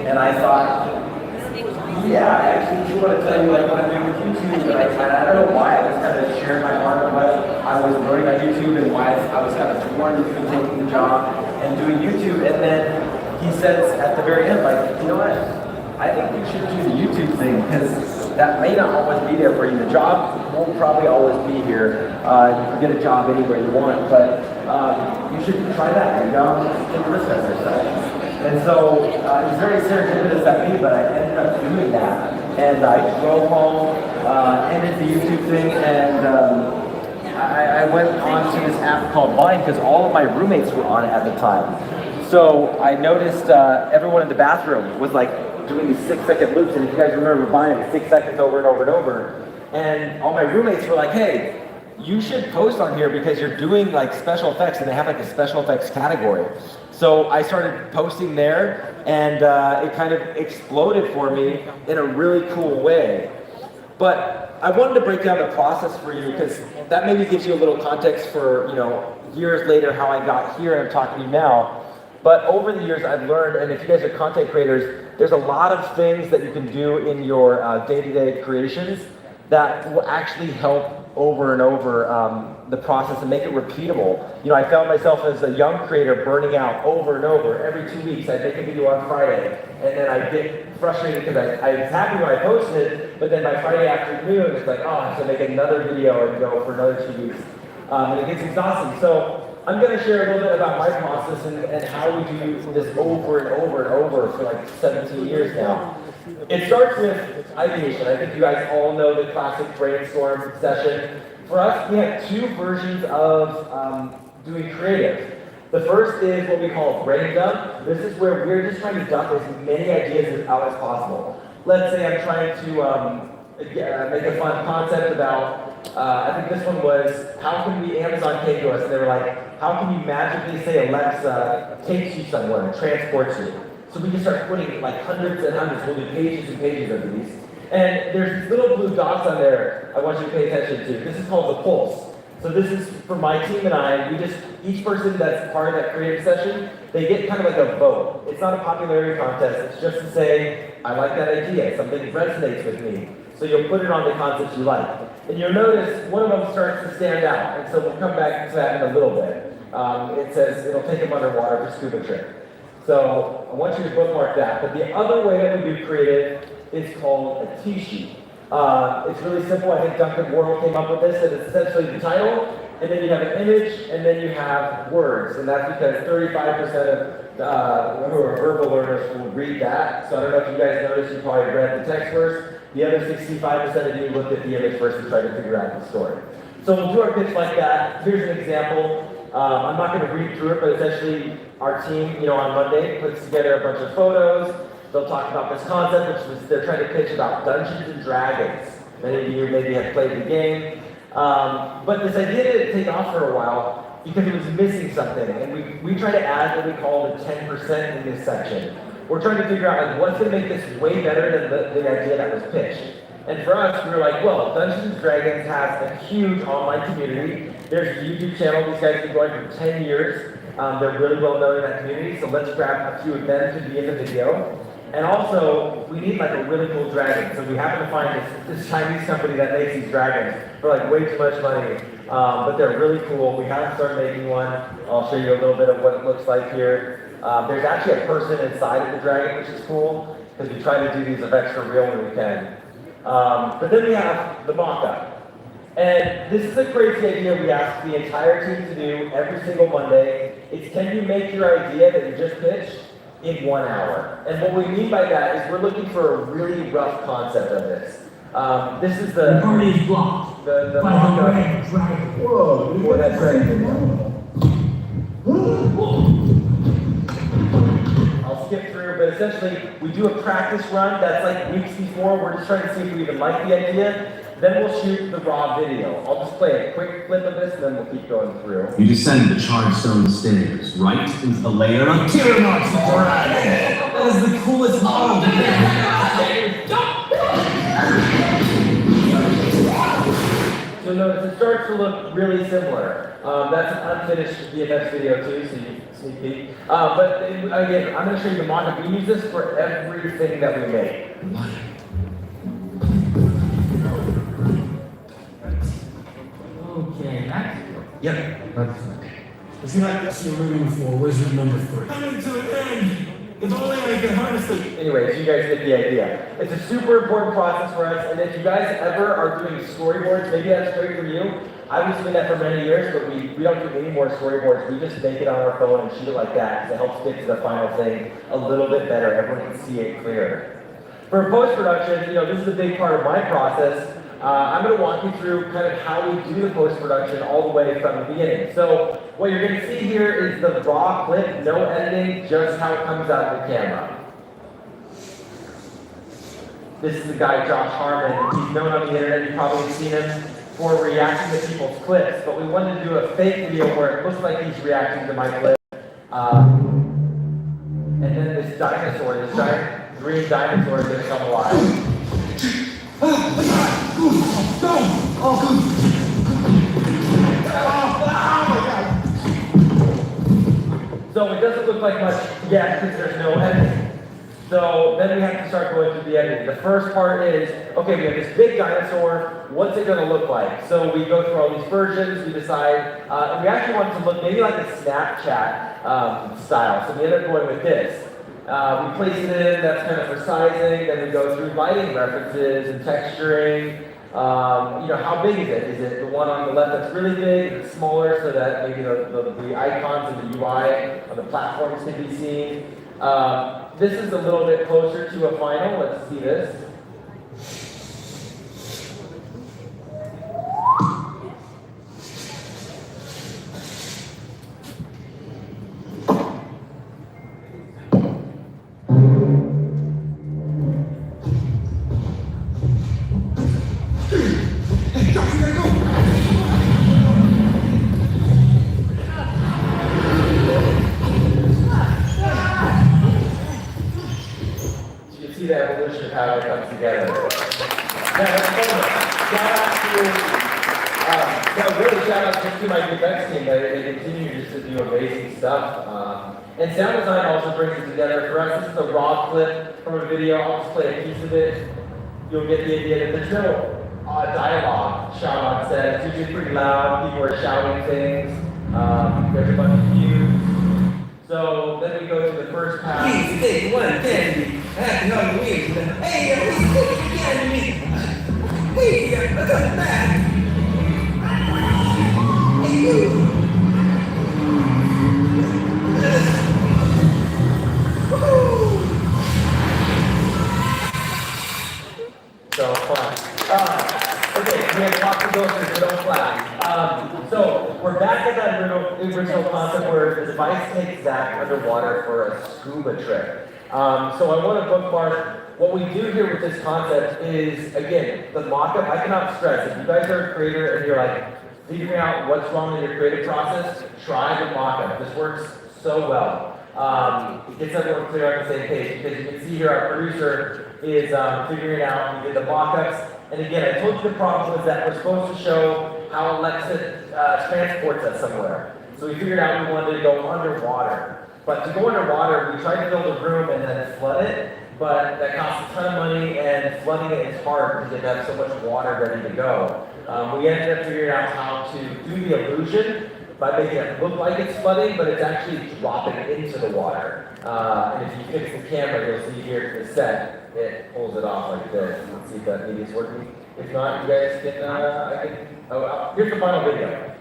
And I thought, yeah, I actually do want to tell you like what I'm doing with YouTube, and I don't know why, I just kind of shared my heart of what I was learning on YouTube and why I was kind of torn between taking the job and doing YouTube. And then he says at the very end, like, you know what, I think you should do the YouTube thing, because that may not always be there for you. The job won't probably always be here. You can get a job anywhere you want, but you should try that. You're young, take a risk on yourself. And so it was very serendipitous at me, but I ended up doing that. And I drove home, ended the YouTube thing, and I went on to this app called Vine because all of my roommates were on it at the time. So I noticed everyone in the bathroom was like doing these 6-second loops, and if you guys remember Vine, it's 6 seconds over and over and over. And all my roommates were like, hey, you should post on here because you're doing like special effects, and they have like a special effects category. So I started posting there, and it kind of exploded for me in a really cool way. But I wanted to break down the process for you because that maybe gives you a little context for, you know, years later how I got here and I'm talking to you now. But over the years I've learned, and if you guys are content creators, there's a lot of things that you can do in your day-to-day creations that will actually help over and over the process and make it repeatable. You know, I found myself as a young creator burning out over and over. Every 2 weeks I'd make a video on Friday, and then I'd get frustrated because I was happy when I posted it, but then by Friday afternoon it's like, oh, I have to make another video and go for another 2 weeks. And it gets exhausting. So I'm going to share a little bit about my process and how we do this over and over and over for like 17 years now. It starts with ideation. I think you guys all know the classic brainstorm session. For us, we have two versions of doing creative. The first is what we call brain dump. This is where we're just trying to dump as many ideas out as possible. Let's say I'm trying to make a fun concept about, I think this one was, how can we, Amazon came to us and they were like, how can you magically say Alexa takes you somewhere and transports you? So we can start putting like hundreds and hundreds, we'll do pages and pages of these. And there's these little blue dots on there I want you to pay attention to. This is called the pulse. So this is for my team and I, each person that's part of that creative session, they get kind of like a vote. It's not a popularity contest, it's just to say, I like that idea, something resonates with me. So you'll put it on the concepts you like. And you'll notice one of them starts to stand out, and so we'll come back to that in a little bit. It says it'll take them underwater for scuba trip. So I want you to bookmark that. But the other way that we do creative is called a T-sheet. It's really simple. I think Duncan Worrell came up with this, and it's essentially the title, and then you have an image, and then you have words. And that's because 35% of who are verbal learners will read that. So I don't know if you guys noticed, you probably read the text first. The other 65% of you looked at the image first and tried to figure out the story. So we'll do our pitch like that. Here's an example. I'm not going to read through it, but essentially our team, on Monday puts together a bunch of photos. They'll talk about this concept, which was they're trying to pitch about Dungeons and Dragons. Many of you maybe have played the game. But this idea didn't take off for a while because it was missing something. And we try to add what we call the 10% in this section. We're trying to figure out what's going to make this way better than the idea that was pitched. And for us, we were like, well, Dungeons & Dragons has a huge online community. There's a YouTube channel. These guys have been going for 10 years. They're really well known in that community, so let's grab a few of them to be in the video. And also, we need like a really cool dragon. So we happen to find this Chinese company that makes these dragons for like way too much money. But they're really cool. We haven't started making one. I'll show you a little bit of what it looks like here. There's actually a person inside of the dragon, which is cool, because we try to do these effects for real when we can. But then we have the mock-up. And this is a crazy idea we ask the entire team to do every single Monday. It's, can you make your idea that you just pitched in 1 hour? And what we mean by that is we're looking for a really rough concept of this. This is the party is blocked. The mock-up. Whoa, boy, that's great. I'll skip through, but essentially we do a practice run that's like weeks before. We're just trying to see if we even like the idea. Then we'll shoot the raw video. I'll just play a quick clip of this, and then we'll keep going through. You descend the charred stone stairs, right into the lair of Tyrannosaurus. That is the coolest model. So notice it starts to look really similar. That's an unfinished VFX video too, so you can sneak peek. But again, I'm going to show you the mock-up. We use this for everything that we make. Okay, next. Yep. If you're not guessing you're moving for wizard number 3. Coming to an end. If only I could harness the... Anyways, you guys get the idea. It's a super important process for us, and if you guys ever are doing storyboards, maybe that's great for you. I was doing that for many years, but we don't do any more storyboards. We just make it on our phone and shoot it like that, because it helps get to the final thing a little bit better. Everyone can see it clearer. For post-production, this is a big part of my process. I'm going to walk you through kind of how we do the post-production all the way from the beginning. So what you're going to see here is the raw clip, no editing, just how it comes out of the camera. This is the guy, Josh Harmon. He's known on the internet. You've probably seen him for reacting to people's clips. But we wanted to do a fake video where it looks like he's reacting to my clip. And then this dinosaur, this giant green dinosaur is going to come alive. So it doesn't look like much yet because there's no editing. So then we have to start going through the editing. The first part is, okay, we have this big dinosaur, what's it going to look like? So we go through all these versions, we decide, and we actually want it to look maybe like a Snapchat style. So we end up going with this. We place it in, that's kind of for sizing, then we go through lighting references and texturing. How big is it? Is it the one on the left that's really big, it's smaller so that maybe the icons and the UI on the platforms can be seen? This is a little bit closer to a final, let's see this. The evolution of how it comes together. Yeah, that's fun. Shout out to my VFX team. They continue just to do amazing stuff. And sound design also brings it together. For us, this is a raw clip from a video. I'll just play a piece of it. You'll get the idea that there's no dialogue shot on set. It's usually pretty loud. People are shouting things. There's a bunch of views. So then we go to the first pass. Please take one candy. Happy Halloween. Hey, please take one candy. Hey, I'm coming back. Hey, you. So fun. Okay, we have lots of those that don't flash. So we're back at that original concept where the device takes Zach underwater for a scuba trip. So I want to bookmark what we do here with this concept is, again, the mock-up. I cannot stress, if you guys are a creator and you're like figuring out what's wrong with your creative process, try the mock-up. This works so well. It gets everyone clear on the same page because you can see here our producer is figuring out, we did the mock-ups. And again, I told you the problem was that we're supposed to show how Alexa transports us somewhere. So we figured out we wanted to go underwater. But to go underwater, we tried to build a room and then flood it, but that costs a ton of money, and flooding it is hard because you have so much water ready to go. We ended up figuring out how to do the illusion by making it look like it's flooding, but it's actually dropping into the water. And if you fix the camera, you'll see here to the set, it pulls it off like this. Let's see if that maybe is working. If not, you guys can, here's the final video.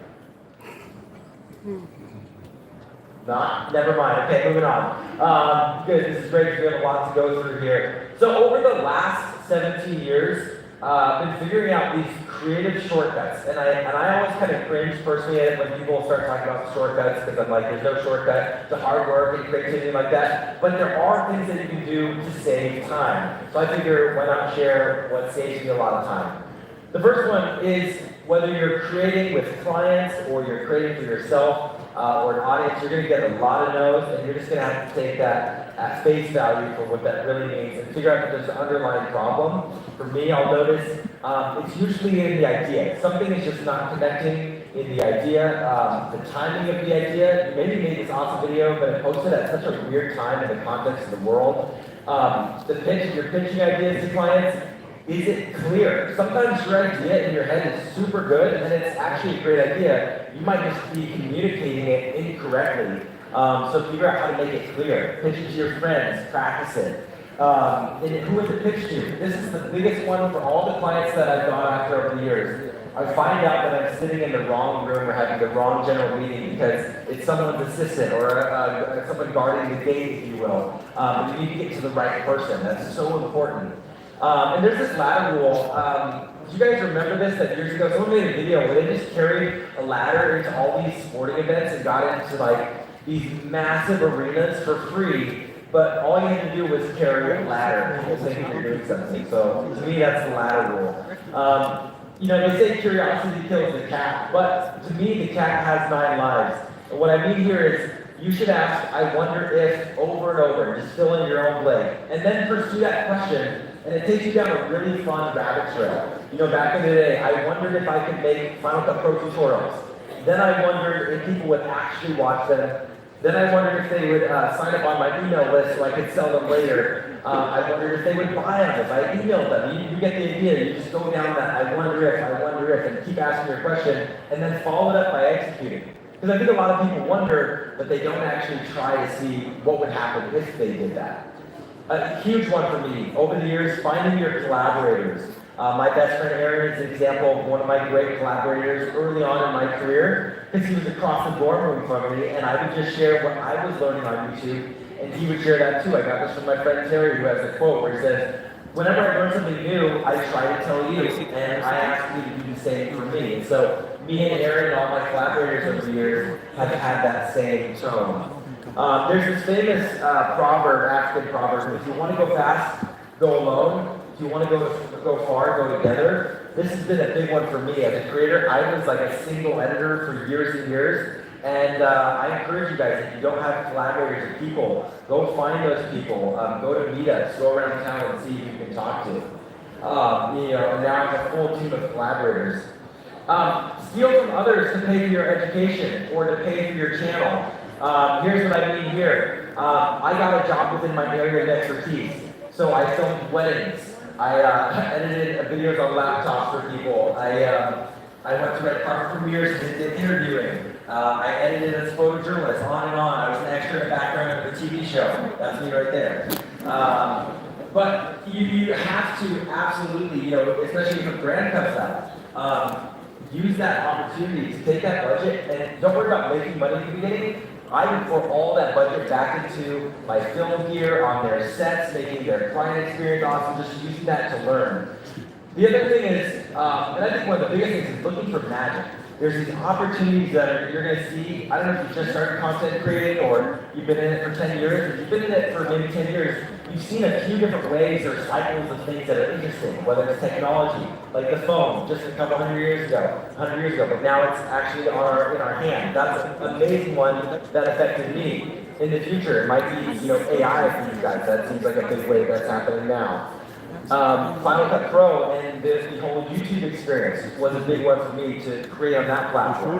Not? Never mind. Okay, moving on. Good. This is great. We have a lot to go through here. So over the last 17 years, I've been figuring out these creative shortcuts, and I always kind of cringe personally at it when people start talking about shortcuts because I'm like, there's no shortcut to hard work and creativity like that. But there are things that you can do to save time. So I figure why not share what saves me a lot of time. The first one is whether you're creating with clients or you're creating for yourself or an audience, you're going to get a lot of no's, and you're just going to have to take that at face value for what that really means and figure out if there's an underlying problem. For me, I'll notice it's usually in the idea. Something is just not connecting in the idea, the timing of the idea. You maybe made this awesome video, but it posted at such a weird time in the context of the world. The pitch, if you're pitching ideas to clients, is it clear? Sometimes your idea in your head is super good and it's actually a great idea. You might just be communicating it incorrectly. So figure out how to make it clear. Pitch it to your friends, practice it. And who is it pitched to? This is the biggest one for all the clients that I've gone after over the years. I find out that I'm sitting in the wrong room or having the wrong general meeting because it's someone's assistant or someone guarding the gate, if you will. You need to get to the right person. That's so important. And there's this ladder rule. Do you guys remember this? That years ago, someone made a video where they just carried a ladder into all these sporting events and got into like these massive arenas for free. But all you had to do was carry a ladder. People think you're doing something. So to me, that's the ladder rule. You know, they say curiosity kills the cat, but to me, the cat has 9 lives. And what I mean here is, you should ask, I wonder if, over and over, just fill in your own blank. And then pursue that question, and it takes you down a really fun rabbit trail. You know, back in the day, I wondered if I could make Final Cut Pro tutorials. Then I wondered if people would actually watch them. Then I wondered if they would sign up on my email list so I could sell them later. I wondered if they would buy them if I emailed them. You get the idea. You just go down that I wonder if, and keep asking your question, and then follow it up by executing. Because I think a lot of people wonder, but they don't actually try to see what would happen if they did that. A huge one for me, over the years, finding your collaborators. My best friend Aaron is an example of one of my great collaborators early on in my career, because he was across the dorm room from me, and I would just share what I was learning on YouTube, and he would share that too. I got this from my friend Terry, who has a quote where he says, whenever I learn something new, I try to tell you, and I ask you to do the same for me. And so me and Aaron and all my collaborators over the years have had that same tone. There's this famous proverb, African proverb, if you want to go fast, go alone. If you want to go far, go together. This has been a big one for me. As a creator, I was like a single editor for years and years. And I encourage you guys, if you don't have collaborators or people, go find those people. Go to meetups, go around town and see who you can talk to. You know, and now I have a full team of collaborators. Steal from others to pay for your education or to pay for your channel. Here's what I mean here. I got a job within my area of expertise. So I filmed weddings. I edited videos on laptops for people. I went to red carpet premieres and did interviewing. I edited as a photojournalist, on and on. I was an extra in the background of a TV show. That's me right there. But you have to absolutely, you know, especially if a brand comes out, use that opportunity to take that budget and don't worry about making money at the beginning. I would pour all that budget back into my film gear, on their sets, making their client experience awesome, just using that to learn. The other thing is, and I think one of the biggest things is looking for magic. There's these opportunities that you're going to see. I don't know if you just started content creating or you've been in it for 10 years. If you've been in it for maybe 10 years, you've seen a few different ways or cycles of things that are interesting, whether it's technology, like the phone, just a couple 100 years ago, but now it's actually in our hand. That's an amazing one that affected me. In the future, it might be, you know, AI for you guys. That seems like a big wave that's happening now. Final Cut Pro and the whole YouTube experience was a big one for me to create on that platform.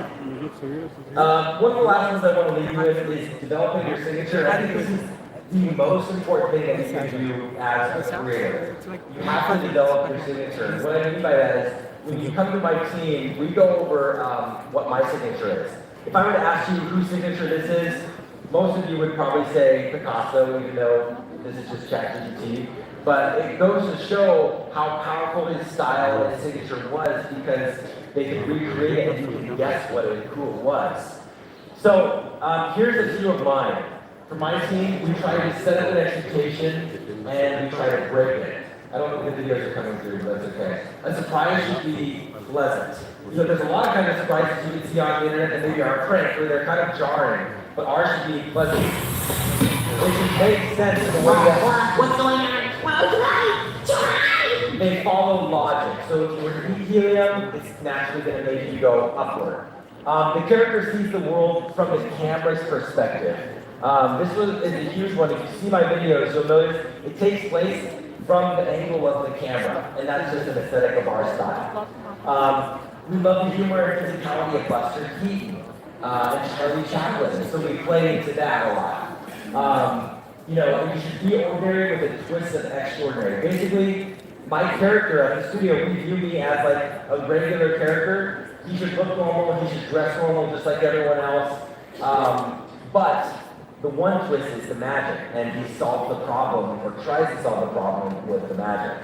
One of the last ones I want to leave you with is developing your signature. I think this is the most important thing that you can do as a creator. You have to develop your signature. What I mean by that is, when you come to my team, we go over what my signature is. If I were to ask you whose signature this is, most of you would probably say Picasso, even though this is just ChatGPT. But it goes to show how powerful his style and his signature was because they could recreate it and you can guess what it was. So here's a few of mine. For my team, we try to set up an expectation and we try to break it. I don't think the videos are coming through, but that's okay. A surprise should be pleasant. You know, there's a lot of kind of surprises you can see on the internet that maybe are a prank where they're kind of jarring, but ours should be pleasant. It should make sense in the way that... What's going on? Well, tonight! they follow logic. So if you were to eat helium, it's naturally going to make you go upward. The character sees the world from the camera's perspective. Is a huge one. If you see my videos, you'll notice it takes place from the angle of the camera, and that's just an aesthetic of our style. We love the humor and physicality of Buster Keaton and Charlie Chaplin, so we play into that a lot. You know, you should be ordinary with a twist of extraordinary. Basically, my character at the studio, we view me as like a regular character. He should look normal, he should dress normal just like everyone else. But the one twist is the magic, and he solves the problem, or tries to solve the problem with the magic.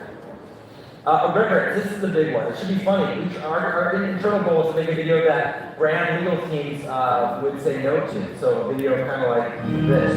Remember, this is the big one. It should be funny. Our internal goal is to make a video that brand legal teams would say no to. So a video kind of like this.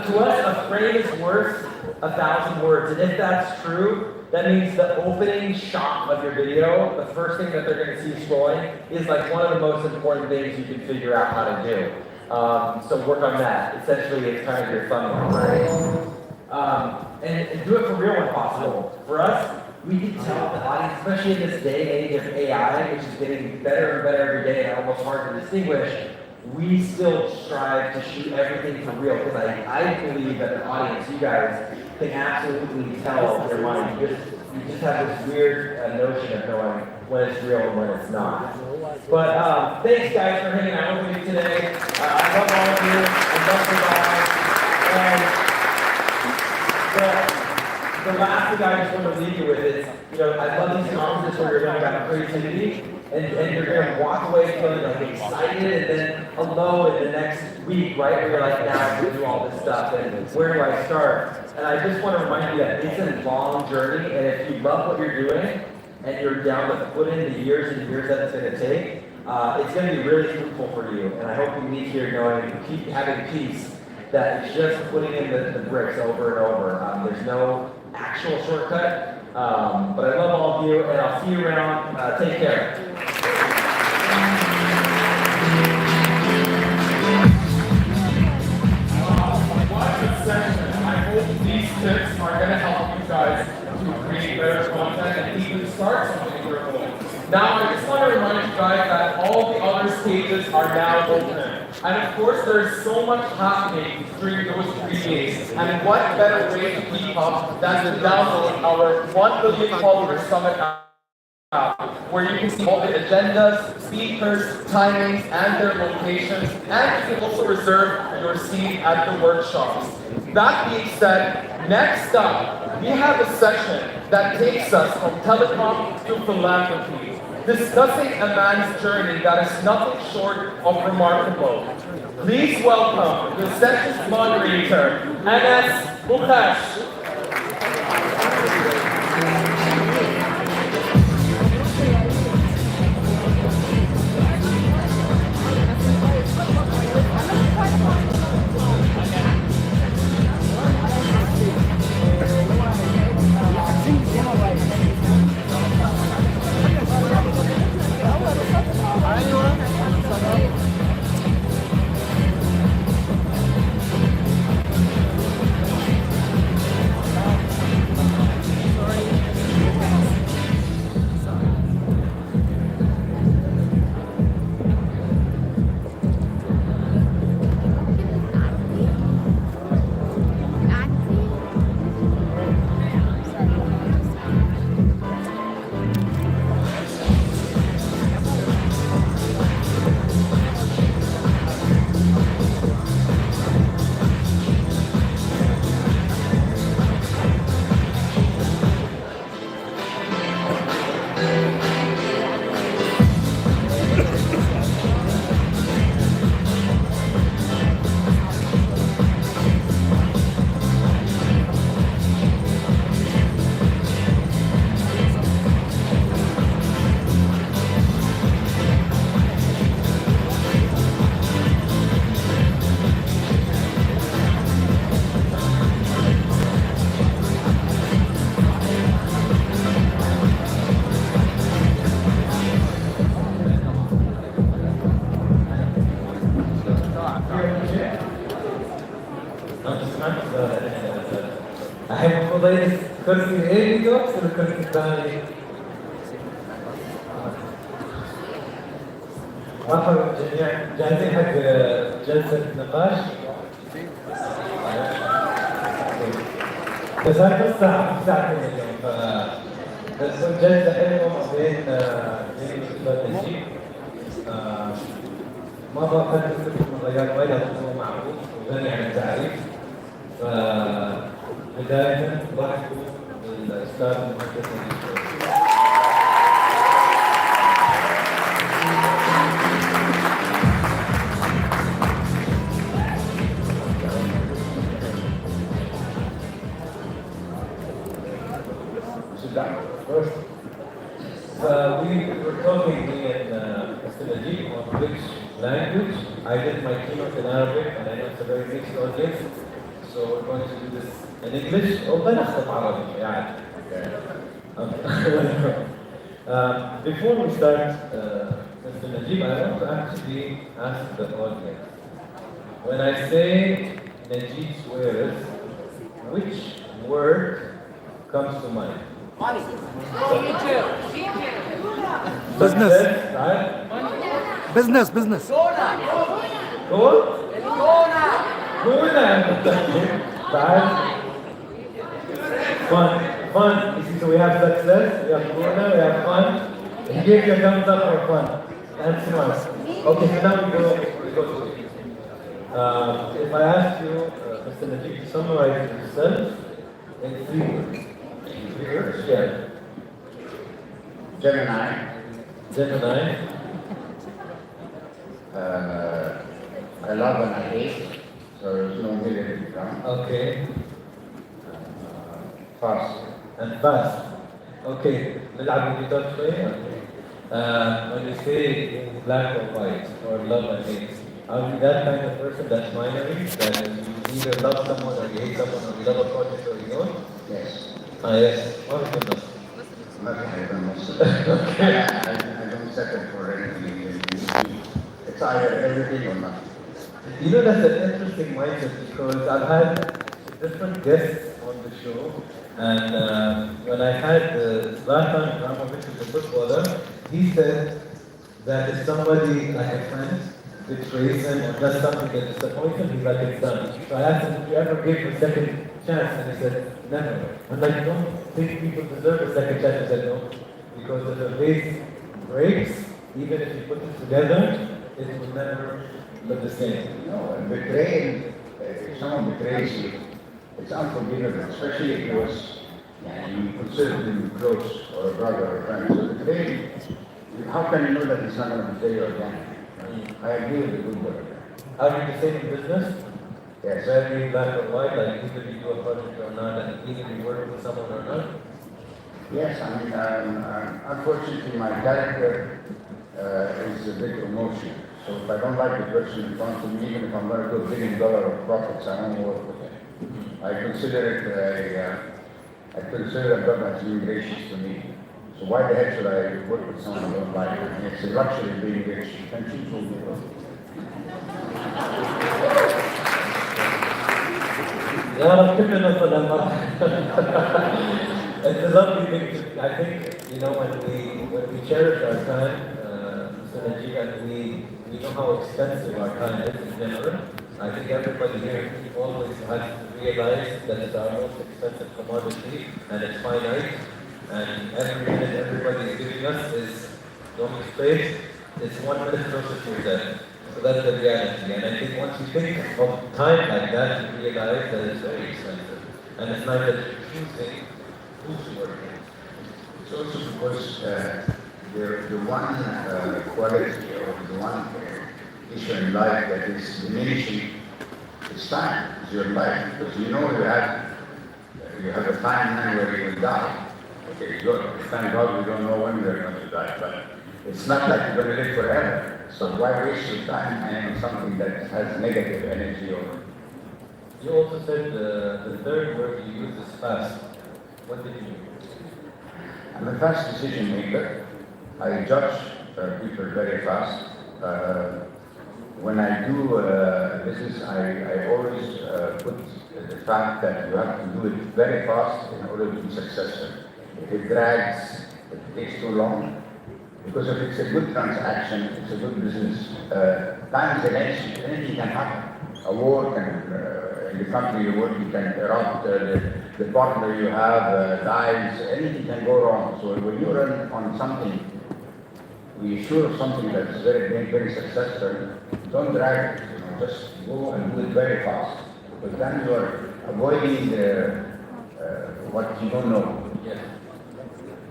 To us, a frame is worth 1,000 words, and if that's true, that means the opening shot of your video, the first thing that they're going to see scrolling, is like one of the most important things you can figure out how to do. So work on that. Essentially, it's kind of your thumbnail, right? And do it for real when possible. For us, we can tell the audience, especially in this day and age of AI, which is getting better and better every day and almost hard to distinguish, we still strive to shoot everything for real, because I believe that the audience, you guys, can absolutely tell their mind. You just have this weird notion of knowing when it's real and when it's not. But thanks guys for hanging out with me today. I love all of you. I love you guys. And the last thing I just want to leave you with is, you know, I love these conferences where you're learning about creativity, and you're going to walk away feeling like excited, and then alone in the next week, right, where you're like, now I'm going to do all this stuff, and where do I start? And I just want to remind you that it's a long journey, and if you love what you're doing, and you're down to put in the years and years that it's going to take, it's going to be really fruitful for you. And I hope you leave here knowing, keep having peace, that it's just putting in the bricks over and over. There's no actual shortcut, but I love all of you, and I'll see you around. Take care. I hope these tips are going to help you guys to create better content and even start something for a goal. Now, I just want to remind you guys that all the other stages are now open. And of course, there's so much happening during those 3 days. And what better way to keep up than to download our 1 billion follower summit app, where you can see all the agendas, speakers, timings, and their locations, and you can also reserve your seat at the workshops. That being said, next up, we have a session that takes us from telecom to philanthropy, discussing a man's journey that is nothing short of remarkable. Please welcome the session's moderator, Anas Bukash. فضيت كرسي ايه دوكس والكرسي الثاني مرحبا بالجميع، جاهزين حق جلسة نقاش؟ بس هاي نص ساعة ساعتين اليوم بتكون جلسة حلوة بين الأستاذ نجيب. ما بقدر لكم الرجال ولا هو معروف وغني عن التعريف. بداية ضحكوا الأستاذ المهندس نجيب. First, we were talking in Naguib on which language. I did my keynote in Arabic, and I know it's a very mixed audience, so we're going to do this in English. وبنخطب عربي يعني. Before we start, Mr. Naguib, I want to actually ask the audience. When I say Naguib Sawiris, which word comes to mind? Money. Business. Right? Business. Gold? Gona. Bad. Fun. You see, so we have success, we have Guna, we have fun. He gave you a thumbs up for fun. That's nice. Okay, so now we go to it. If I ask you, Mr. Naguib, to summarize yourself in 3 words. 3 words? Yeah. Gemini. I love and I hate, so there's no middle ground. Okay. Fast. And fast. Okay. نلعب بالجيتار شوية. When you say black or white or love and hate, are you that kind of person that's binary, that you either love someone or you hate someone or you love a project or you don't? Yes. Yes. What is it? Nothing I don't know. I don't settle for anything. It's either everything or nothing. You know, that's an interesting mindset because I've had different guests on the show, and when I had Zlatan Ibrahimovic, the footballer, he said that if somebody, like a friend, betrays him or does something that disappoints him, he's like, it's done. So I asked him, did you ever give a second chance? And he said, never. I'm like, don't think people deserve a second chance. He said, no. Because if a vase breaks, even if you put it together, it will never look the same. No, betrayal, if someone betrays you, it's unforgivable, especially if it was, you consider him close or a brother or a friend. So betrayal, how can you know that he's not going to betray you again? I agree with the good word. Are you the same in business? Yes. Very black or white, like either you do a project or not, and either you work with someone or not? Yes, I mean, unfortunately, my character is a bit emotional. So if I don't like the person in front of me, even if I'm going to do $1 billion of profits, I don't work with him. I consider a job that's being gracious to me. So why the heck should I work with someone I don't like? I mean, it's a luxury being rich. You can choose who you work with. Yeah, كيف نوصل للمرحلة؟ It's a lovely thing. I think, you know, when we cherish our time, Mr. Naguib, and we know how expensive our time is in general. I think everybody here always has to realize that it's our most expensive commodity and it's finite. And every minute everybody is giving us is, don't be space, it's 1 minute closer to your death. So that's the reality. And I think once you think of time like that, you realize that it's very expensive. And it's not that you're choosing who's working. It's also because the one quality or the one issue in life that is diminishing is time, is your life. Because you know you have a timeline where you will die. Okay, good. Thank God we don't know when we're going to die, but it's not like you're going to live forever. So why waste your time on something that has negative energy or... You also said the third word you used is fast. What did you mean? I'm a fast decision maker. I judge people very fast. when I do business, I always put the fact that you have to do it very fast in order to be successful. If it drags, if it takes too long, because if it's a good transaction, it's a good business, time is election, anything can happen. A war can, in the country you work, you can erupt, the partner you have dies, anything can go wrong. So when you run on something, we sure something that's very successful, don't drag it, just go and do it very fast. But then you are avoiding what you don't know. Yes.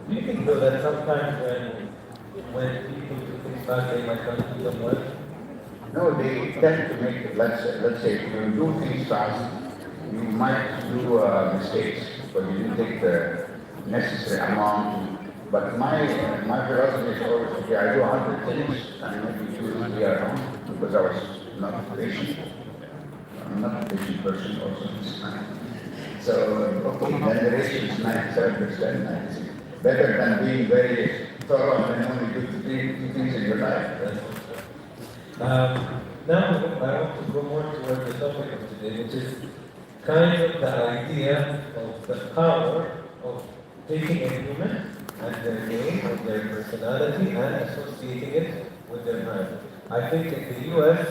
Do you think though that sometimes when people do things fast, they might not do them well? No, they tend to make, let's say, if you do things fast, you might do mistakes, but you didn't take the necessary amount. But my philosophy is always, okay, I do 100 things, and maybe 2 or 3 are wrong, because I was not patient. I'm not a patient person also. So, okay, then the ratio is 97%, 96. Better than being very thorough and only do 2 things in your life. Now I want to go more toward the topic of today, which is kind of the idea of the power of taking a human and their name or their personality and associating it with their brand. I think in the US,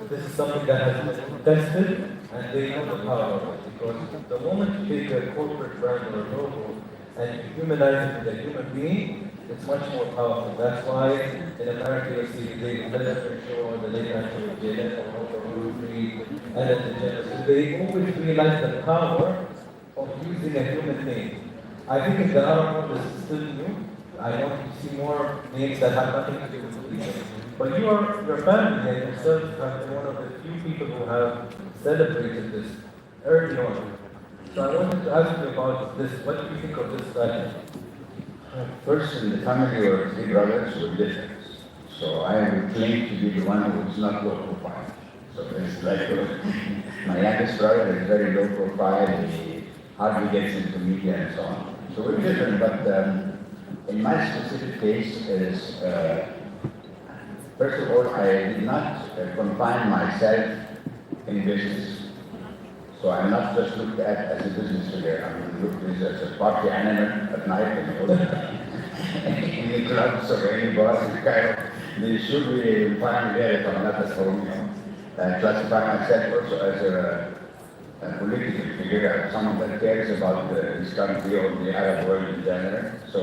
this is something that has been tested and they know the power of it. Because the moment you take a corporate brand or a logo and you humanize it with a human being, it's much more powerful. That's why in America you'll see the Daily Television show or the late night show with Jada or Oprah Ellen DeGeneres. They always realize the power of using a human name. I think in the Arab world this is still new. I want to see more names that have nothing to do with people. But your family and yourself have been one of the few people who have celebrated this early on. So I wanted to ask you about this. What do you think of this strategy? First, in the family were 3 brothers with different. So I would claim to be the one who is not low profile. So it's like my youngest brother is very low profile. He hardly gets into media and so on. So we're different, but in my specific case is, first of all, I did not confine myself in business. So I'm not just looked at as a business figure. I'm looked at as a party animal at night and all in the clubs or any bars in Cairo. They should be fine there if I'm not at home. I classify myself also as a political figure, someone that cares about this country or the Arab world in general. So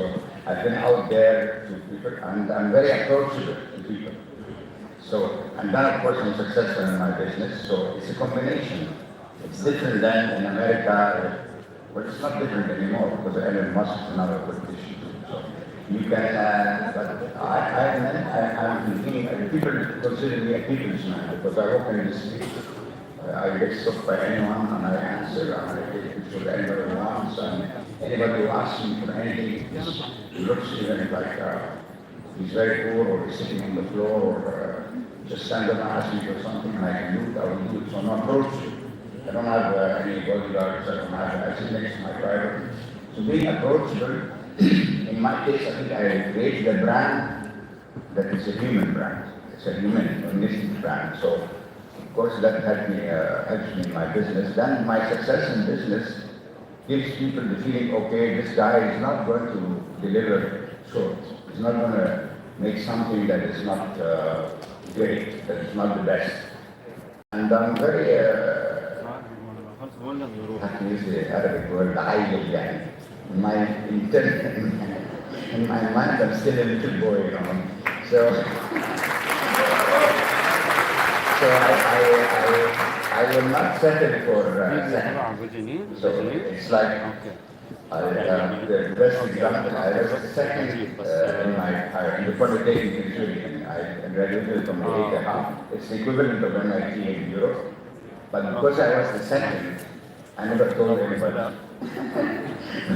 I've been out there to people, and I'm very approachable to people. So, and then of course I'm successful in my business, so it's a combination. It's different than in America, but it's not different anymore because Elon Musk is another politician. So you can, but I'm thinking, people consider me a people's man because I walk in the street. I get stopped by anyone and I answer and I take pictures of anybody who wants and anybody who asks me for anything, he looks even like he's very poor or he's sitting on the floor or just stand up and ask me for something and I can do it, I will do it. So I'm approachable. I don't have any bodyguards, I sit next to my driver. So being approachable, in my case, I think I created a brand that is a human brand. It's a humanistic brand. So, of course, that helps me in my business. Then my success in business gives people the feeling, okay, this guy is not going to deliver short. He's not going to make something that is not great, that is not the best. And I'm very have to use the Arabic word, عيل يعني. In my mind, I'm still a little boy, you know. So I will not settle for second. So it's like the best example. I was second in the Polytechnic in Zurich. I graduated from the ETH. It's the equivalent of MIT in Europe. But because I was the second, I never told anybody.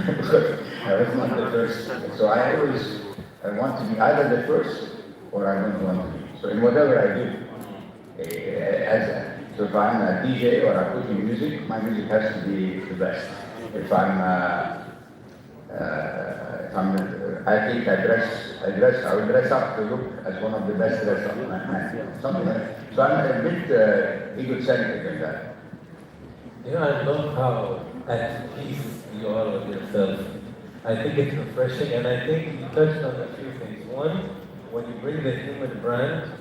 Because I was not the first. So I always want to be either the first or I don't want to be. So in whatever I do, so if I'm a DJ or I'm putting music, my music has to be the best. If I'm I think I would dress up to look as one of the best dressed up man. Something like that. So I'm a bit egocentric in that. You know, I love how at peace you are with yourself. I think it's refreshing, and I think you touched on a few things. One, when you bring the human brand,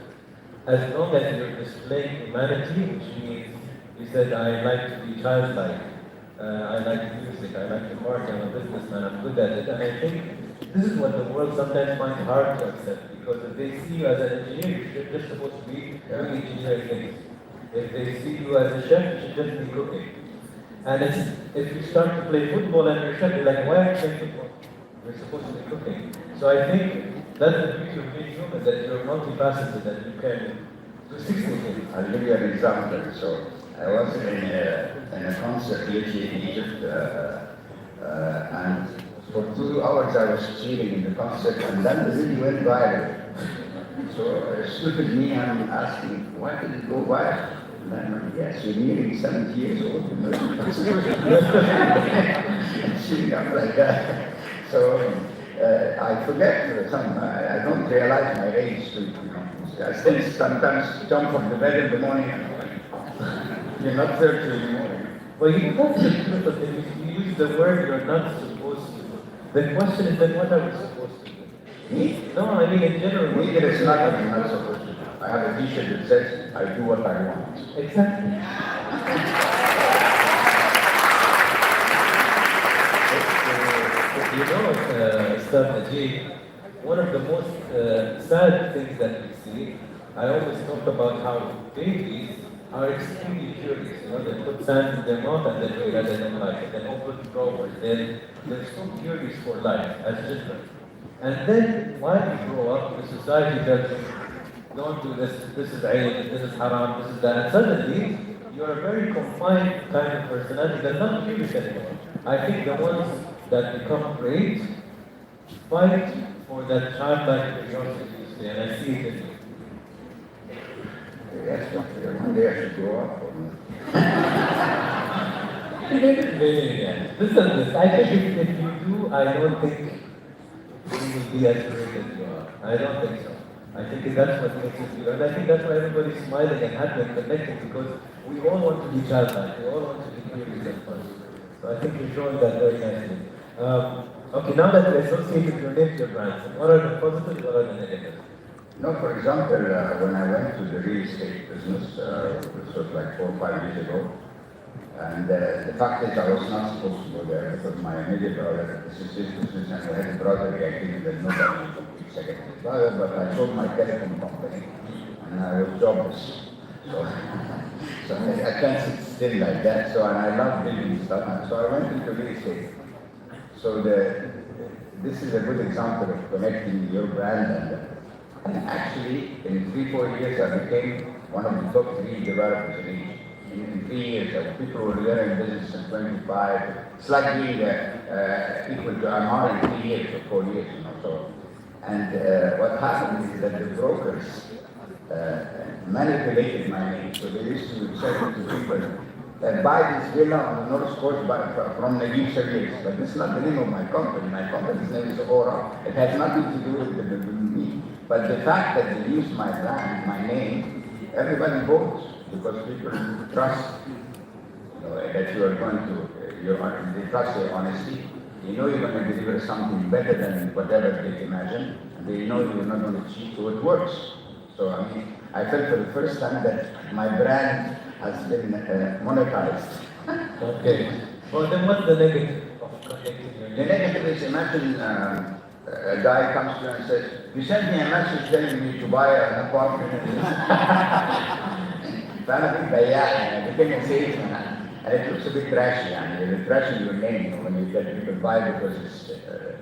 as long as you're displaying humanity, which means you said, I like to be childlike, I like music, I like to party, I'm a businessman, I'm good at it, and I think this is what the world sometimes finds hard to accept, because if they see you as an engineer, you're just supposed to be doing engineering things. If they see you as a chef, you should just be cooking. And if you start to play football and you're chef, you're like, why are you playing football? You're supposed to be cooking. So I think that's the beauty of being human, that you're multifaceted and you can do 60 things. I'll give you an example. So I was in a concert lately in Egypt, and for 2 hours I was cheering in the concert, and then the video went viral. So stupid me, I'm asking, why did it go viral? And I'm like, yes, you're nearly 70 years old. Cheering up like that. So I forget some. I don't realize my age. Too, you know. I still sometimes jump from the bed in the morning and I'm like, you're not 30 anymore. Well, you have to do the thing. You use the word you're not supposed to. The question is then what are we supposed to do? Me? No, I mean in general. Me, there is nothing I'm not supposed to do. I have a t-shirt that says, I do what I want. Exactly. You know, Naguib, one of the most sad things that we see, I always talk about how babies are extremely curious. You know, they put sand in their mouth and they realize they don't like it. Then open drawers. They're so curious for life as children. And then while you grow up, the society tells you, don't do this, this is aid, this is haram, this is that. And suddenly, you're a very confined kind of personality that's not curious anymore. I think the ones that become great fight for that childlike curiosity you say, and I see it in you. Yes, one day I should grow up. Maybe, yeah. Listen, this, I think if you do, I don't think you will be as great as you are. I don't think so. I think that's what makes it feel. And I think that's why everybody's smiling and happy and connected, because we all want to be childlike. We all want to be curious and fun. So I think you're showing that very nicely. Okay, now that you associated your name to your brands, what are the positives, what are the negatives? No, for example, when I went to the real estate business, this was like 4 or 5 years ago, and the fact is I was not supposed to go there because my immediate brother, this is his business, and I had a brother, I think that nobody could second his brother, but I sold my telecom company, and I was jobless. So I can't sit still like that, so and I love building stuff, and so I went into real estate. So this is a good example of connecting your brand and actually in 3-4 years I became one of the top 3 developers in Egypt. In 3 years, people were there in business in 25, slightly equal to Amar in 3 years or 4 years, you know. So, and what happened is that the brokers manipulated my name. So they used to say to people, buy this villa on the North Coast from Naguib Sawiris. But this is not the name of my company. My company's name is Aura. It has nothing to do with me. But the fact that they use my brand, my name, everybody votes because people trust that you are going to, they trust your honesty. They know you're going to deliver something better than whatever they imagine. And they know you're not going to cheat, so it works. So I mean, I felt for the first time that my brand has been monetized. Okay. Well, then what's the negative of connecting your name? The negative is, imagine a guy comes to you and says, you sent me a message telling me to buy an apartment. فأنا كنت بياع يعني became a salesman and it looks a bit trashy يعني you're trashing your name, you know, when you get people buy because it's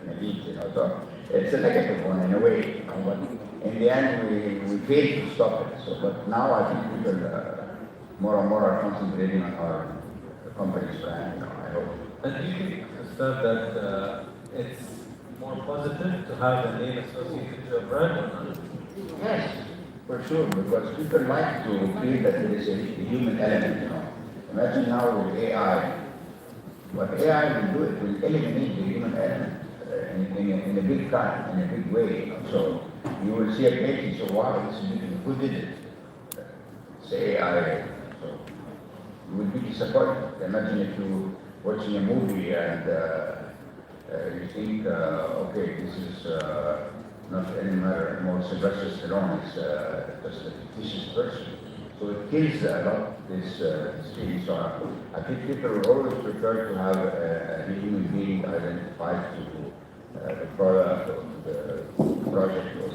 Naguib, you know, so it's a negative one in a way, you know, but in the end we failed to stop it. So, but now I think people more and more are concentrating on our company's brand, you know, I hope. And do you think, Ustad, that it's more positive to have a name associated to a brand or not? Yes, for sure, because people like to feel that there is a human element, you know. Imagine now with AI. What AI will do, it will eliminate the human element in a big time, in a big way. So you will see a page, so wow, this is beautiful. Who did it? Say AI. So you will be disappointed. Imagine if you watching a movie and you think, okay, this is not any matter more Sylvester Stallone, it's just a fictitious person. So it kills a lot this thing. So I think people will always prefer to have a human being identified to the product or the project or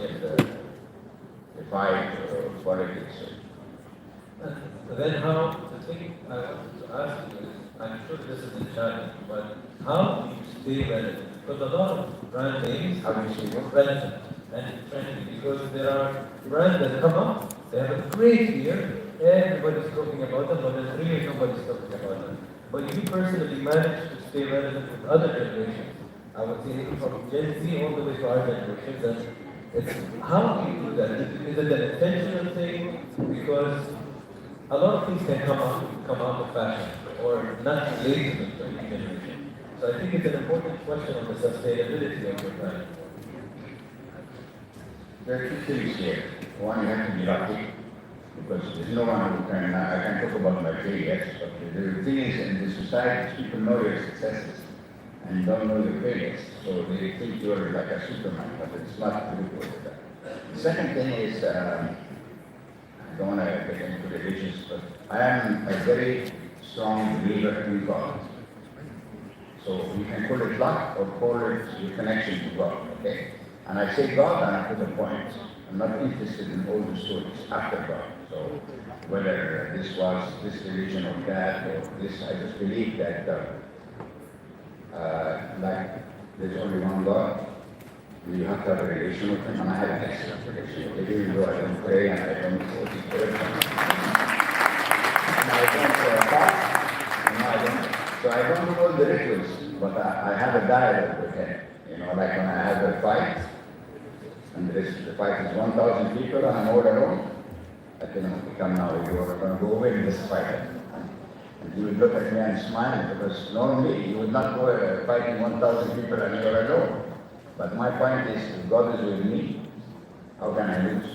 the fight or politics. Then how, the thing I wanted to ask you is, I'm sure this is a challenge, but how do you stay relevant? Because a lot of brand names How do you see what? relevant and trendy, because there are brands that come up, they have a great year, everybody's talking about them, but then 3 years nobody's talking about them. But you personally managed to stay relevant with other generations. I would say even from Gen Z all the way to our generations, and it's, how do you do that? Is it an intentional thing? Because a lot of things can come out of fashion or not related to the generation. So I think it's an important question on the sustainability of your brand. There are two things here. One, you have to be lucky, because there's no one who can, I can talk about my failures, but the thing is, in this society, people know your successes and don't know your failures. So they think you're like a Superman, but it's not true. The second thing is, I don't want to get into religions, but I am a very strong believer in God. So you can call it luck or call it your connection to God, okay? And I say God and I put a point. I'm not interested in all the stories after God. So whether this was this religion or that or this, I just believe that like there's only one God. You have to have a relation with him, and I have an excellent relation with him, even though I don't pray and I don't go to church. And I don't fast, and I don't. So I don't do all the rituals, but I have a dialogue with him. You know, like when I have a fight, and the fight is 1,000 people and I'm all alone, I can come now, you're going to go win this fight. And you would look at me and smile, because normally you would not go fighting 1,000 people and you're alone. But my point is, if God is with me, how can I lose?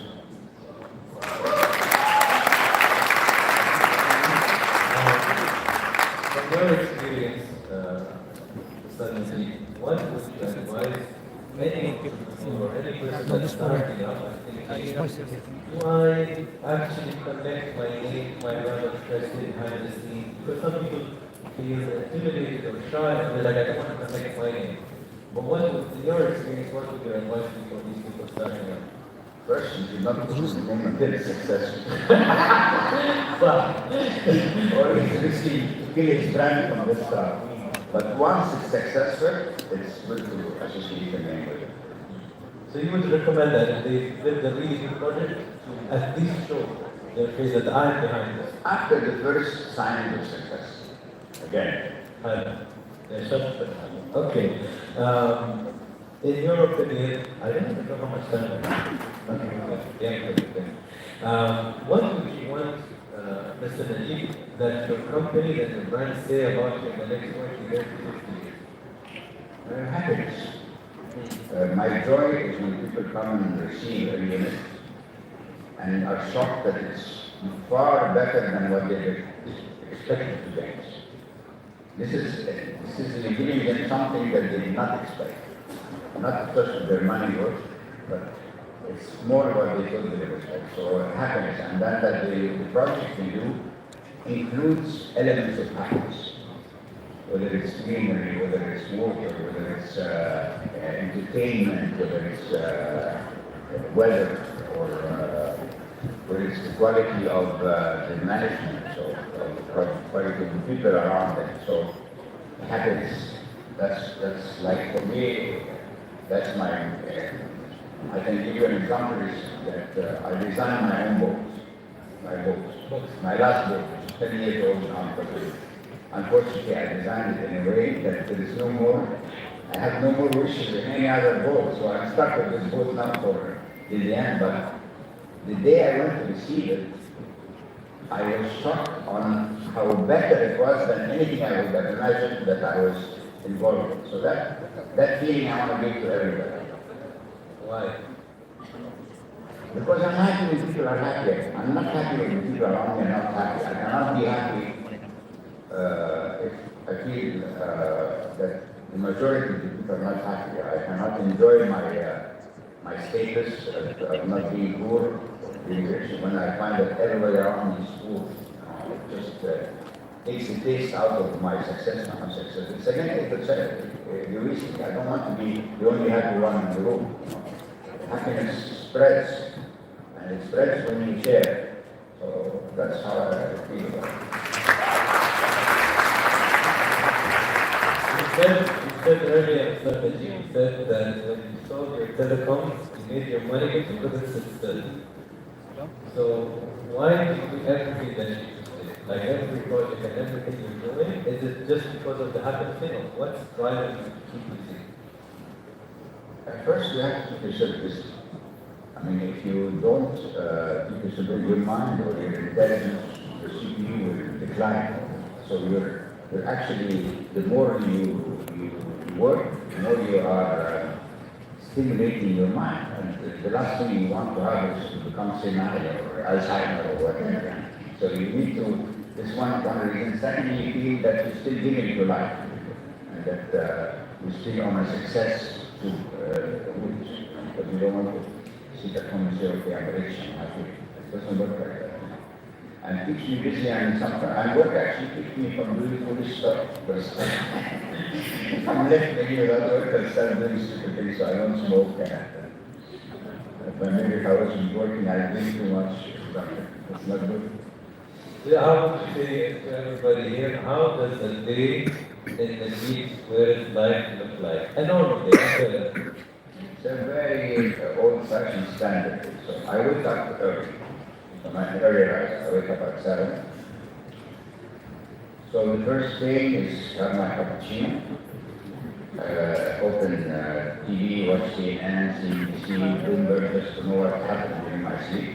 From your experience, suddenly, what would you advise any people or any person that's starting out and thinking, do I actually connect my name, my brand of president behind the scenes? Because some people feel intimidated or shy and they're like, I don't want to connect my name. But what would, in your experience, what would your advice be for these people starting out? First, you should not put the name until it's successful. Or it's risky to kill his brand from the start. But once it's successful, it's good to associate the name with it. So you would recommend that if they did the really good project, to at least show their face that I'm behind this. After the first sign of success, again. Okay. In your opinion, I don't even know how much time I have. What would you want, Mr. Naguib, that your company, that your brand say about you in the next 20 years, 50 years? Happiness. My joy is when people come and receive a unit and are shocked that it's far better than what they expected to get. This is giving them something that they did not expect. Not just their money worth, but it's more what they thought they would expect. So happiness, and that the project we do includes elements of happiness. Whether it's greenery, whether it's water, whether it's entertainment, whether it's weather, or whether it's the quality of the management, so the quality of the people around them. So happiness, that's like for me, that's my, I can give you an example is that I designed my own books. My last book, 10 years old now, unfortunately I designed it in a way that there is no more, I have no more wishes than any other boat, so I'm stuck with this boat now for the end, but the day I went to receive it, I was shocked on how better it was than anything I would have imagined that I was involved. So that feeling I want to give to everybody. Why? Because I'm happy when people are happy. I'm not happy when people around me are not happy. I cannot be happy if I feel that the majority of the people are not happy. I cannot enjoy my status of not being poor or being rich when I find that everybody around me is poor. It just takes the taste out of my success, my success. It's a negative heuristic. I don't want to be the only happy one in the room. Happiness spreads, and it spreads when you share. So that's how I feel about it. You said earlier, Nagib, you said that when you sold your telecoms, you made your money, but you couldn't sit still. So why do you do everything that you do? Like every project and everything you're doing, is it just because of the happiness thing, or what's driving you to keep busy? At first, you have to preserve this. I mean, if you don't preserve your mind or your intelligence, your CPU will decline. So you're actually, the more you work, the more you are stimulating your mind. And the last thing you want to have is to become senile or Alzheimer or whatever. So you need to, this is one reason. Secondly, you feel that you're still giving your life and that you're still on a success to route. But you don't want to sit at home and say, okay, I'm rich, I'm happy. It doesn't work like that. And keeps me busy and work actually keeps me from doing foolish stuff. Because if I'm left thinking about work, I start doing stupid things, so I don't smoke. But maybe if I wasn't working, I drink too much. It's not good. Yeah, how would you say to everybody here, how does a day in Naguib Sawiris life look like? A normal day. It's a very old-fashioned standard. So I wake up early. So my early rise, I wake up at 7. So the first thing is have my cappuccino, open TV, watch CNN, CNBC, Bloomberg, just to know what happened during my sleep.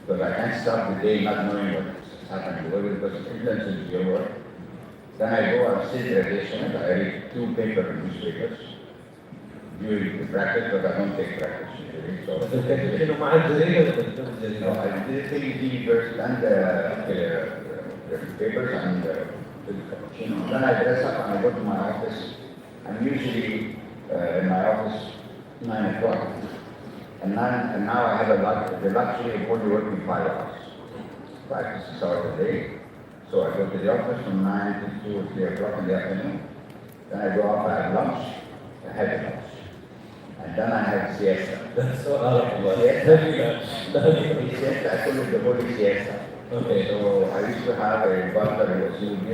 Because I can't start the day not knowing what's happening in the world because it influences your work. Then I go upstairs to Ideation, I read 2 paper newspapers during the practice, but I don't take practice usually. So no, I did take the first and the papers and the cappuccino. Then I dress up and I go to my office. I'm usually in my office 9 o'clock. And now I have the luxury of only working 5 hours. 5 to 6 hours a day. So I go to the office from 9 to 2 or 3 o'clock in the afternoon. Then I go off, I have lunch, a heavy lunch. And then I have siesta. That's so out Siesta, I call it the holy siesta. Okay. So I used to have a butler who was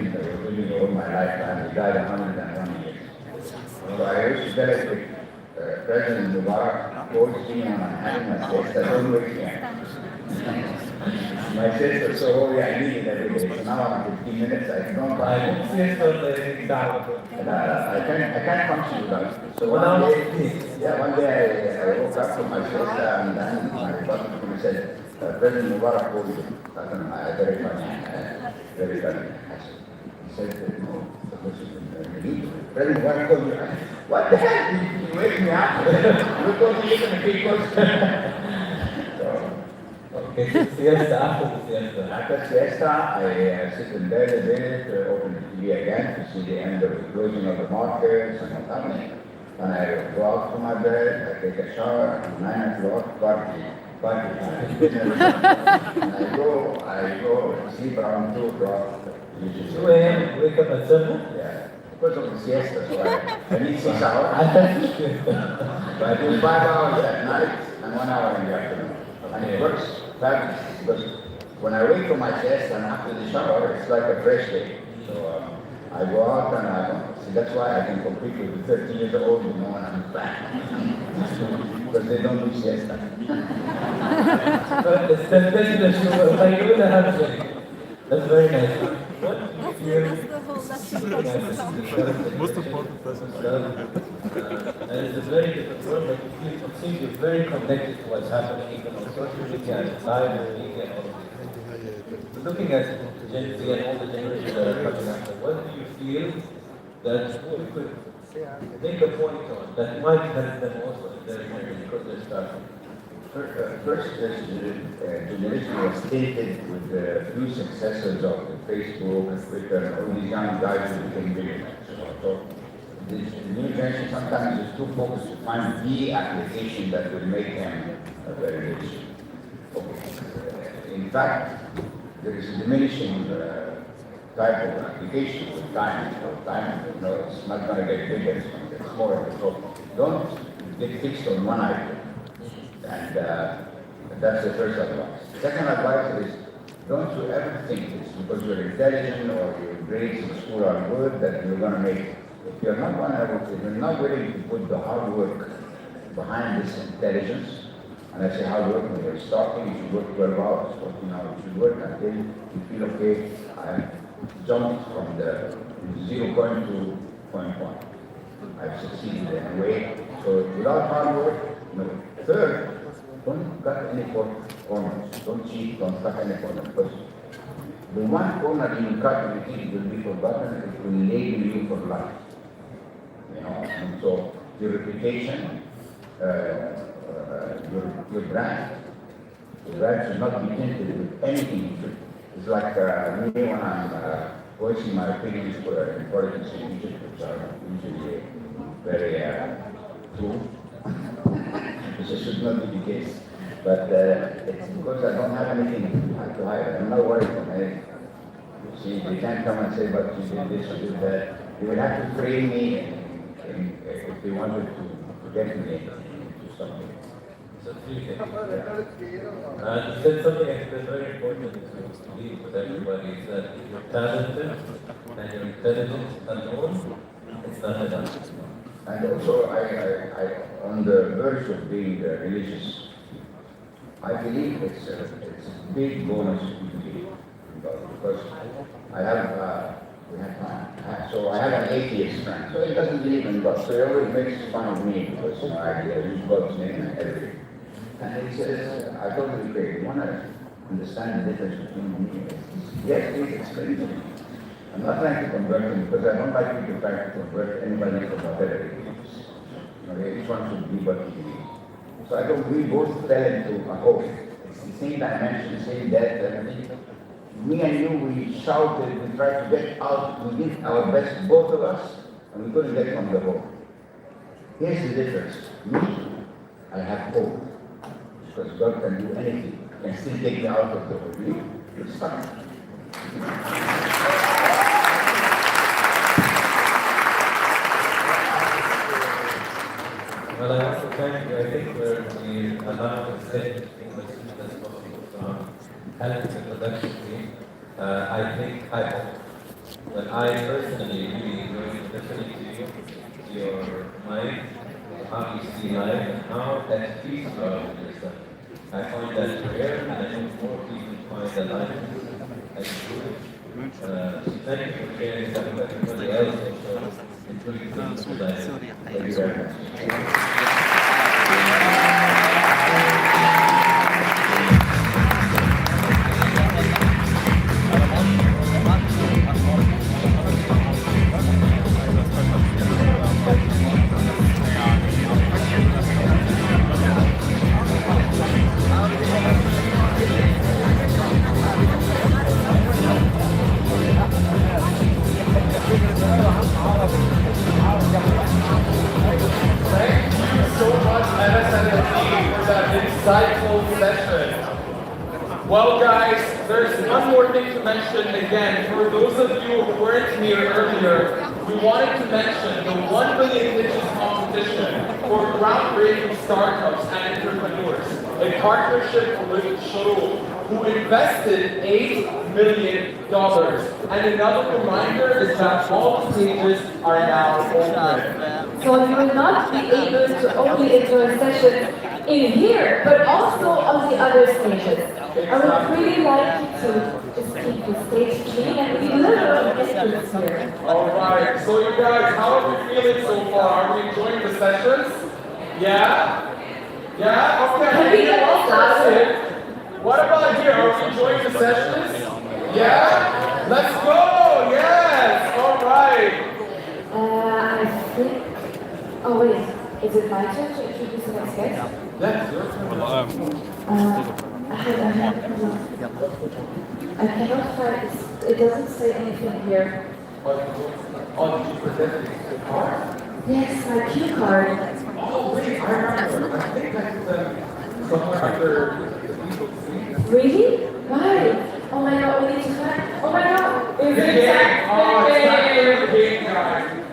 living all my lifetime. He died 101 years. So I used to tell it with President Mubarak, calls me and I'm having my siesta, don't wake me up. My siesta, so holy, I need it every day. So now I'm 15 minutes, I don't buy it. I can't function without it. So one day I woke up from my siesta and then my butler said, President Mubarak called you. Very funny, very funny. He said, no, President Mubarak called you. What the hell? You wake me up? You told me you're going to be Okay, siesta, after the siesta. After siesta, I sit in bed a bit, open the TV again to see the end of the closing of the markets and what's happening. Then I go out to my bed, I take a shower, at 9 o'clock, party time. And I go sleep around 2 o'clock. 2 a.m., wake up at 7? Yeah, because of the siesta, so I need 6 hours. So I do 5 hours at night and 1 hour in the afternoon. And it works fabulous because when I wake from my siesta and after the shower, it's like a fresh day. So I go out and I don't. See, that's why I can compete with the 13 years old, you know, when I'm back. Because they don't do siesta. But it's temptation that you will like you the handshake. That's very nice. What do you Most important person. and it's a very different world, but it seems you're very connected to what's happening even on social media and live media and all of this. Looking at Gen Z and all the generations that are coming after, what do you feel that you could make a point on that might help them also in their journey because they're starting. First, generation was tainted with the few successors of Facebook and Twitter and all these young guys who became billionaires. So the new generation sometimes is too focused to find the application that will make them very rich. In fact, there is a diminishing type of application with time. It's not going to get bigger, it's going to get smaller. So don't get fixed on one item. And that's the first advice. Second advice is, don't you ever think it's because you're intelligent or your grades in school are good that you're going to make it. If you're not willing to put the hard work behind this intelligence, and I say hard work when you're starting, you should work 12 hours, 14 hours, you should work until you feel okay, I jumped from the 0 point to point 1. I've succeeded in a way. So without hard work, no. Third, don't cut any corners. Don't cheat, don't cut any corners. Because the one corner you cut and you think will be forgotten, it will label you for life. And so your reputation, your brand should not be tainted with anything. It's like me when I'm voicing my opinions in politics in Egypt, which are usually very true. This should not be the case. But it's because I don't have anything to hide. I'm not worried about anything. See, they can't come and say, but you did this, you did that. They will have to frame me if they wanted to get me into something. So three things. You said something I think is very important to leave with everybody is that if you're talented and you're intelligent alone, it's not enough. And also, I on the verge of being religious, I believe it's a big bonus to be because I have, so I have an atheist friend, so he doesn't believe in God, so he always makes fun of me because I use God's name and everything. And he says, I totally agree. You want to understand the difference between me? Yes, please explain to me. I'm not trying to convert him because I don't like you to try to convert anybody from whatever he believes. Each one should be what he believes. So I don't, we both fell into a hole. It's the same dimension, same depth, everything. Me and you, we shouted, we tried to get out, we did our best, both of us, and we couldn't get from the hole. Here's the difference. Me, I have hope. Because God can do anything. He can still take me out of the hole. You're stuck. Well, I also think where we allow the same English as possible from helping the production team, I think I hope. But I personally really enjoy listening to your mind, how you see life, and how that peace you are with yourself. I find that rare, and I think more people find that life as good. Thank you for sharing that with everybody else, also including the life. Thank you very much. Insightful session. Well, guys, there's one more thing to mention again. For those of you who weren't here earlier, we wanted to mention the 1 million pitches competition for groundbreaking startups and entrepreneurs, a partnership with Shuru, who invested $8 million. And another reminder is that all stages are now open. So you will not be able to only enjoy sessions in here, but also on the other stages. I would really like you to just keep the stage clean and be a little entrance here. Alright, so you guys, how are we feeling so far? Are we enjoying the sessions? Yeah? Yeah? Okay. Can we get all louder? What about here? Are we enjoying the sessions? Yeah? Let's go! Yes! Alright! I think Is it my turn to introduce the next guest? Yes, your turn. I cannot find this. It doesn't say anything here. Oh, did you present the card? Yes, my cue card. Oh, wait, I remember. I think I put them somewhere under the people. Really? Why? Oh my god, we need to find. Oh my god! Is it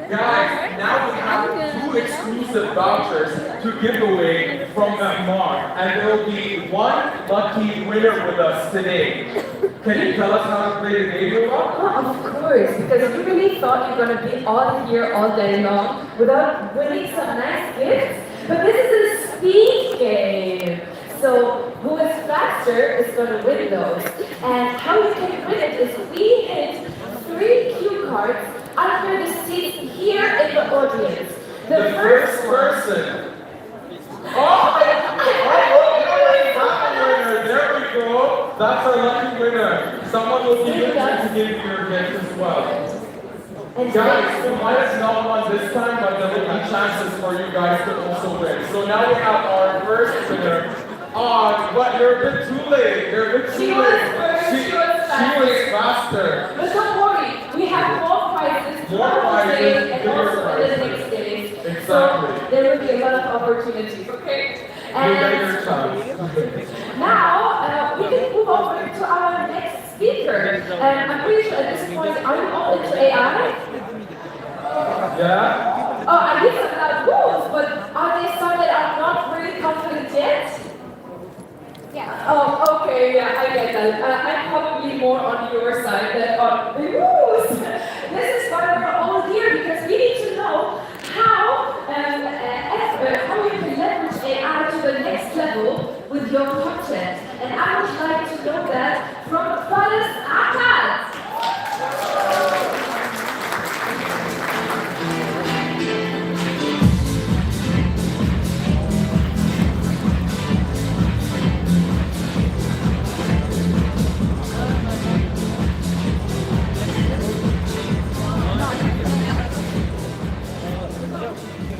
Guys, now we have 2 exclusive vouchers to give away from Naguib, and there will be 1 lucky winner with us today. Can you tell us how to play the game, Naguib? Oh, of course, because you really thought you're going to be all here all day long without winning some nice gifts. But this is a speed game. So who is faster is going to win those. And how you can win it is we hit 3 cue cards under the seat here in the audience. The first person. Oh, there we go. That's our lucky winner. Someone will be able to give you your gift as well. Guys, we might have not won this time, but there will be chances for you guys to also win. So now we have our first winner. But you're a bit too late. You're a bit too late. She was faster. But don't worry, we have more prizes today and also in the next days. Exactly. So there will be a lot of opportunities, okay? You get your chance. Now we can move over to our next speaker. I'm pretty sure at this point, are you all into AI? Yeah? Oh, I hear some loud rules, but are they some that are not really confident yet? Yeah. Oh, okay, yeah, I get that. I'm probably more on your side than on the rules. This is why we're all here, because we need to know how you can leverage AI to the next level with your content. And I would like to know that from Faris Akkad.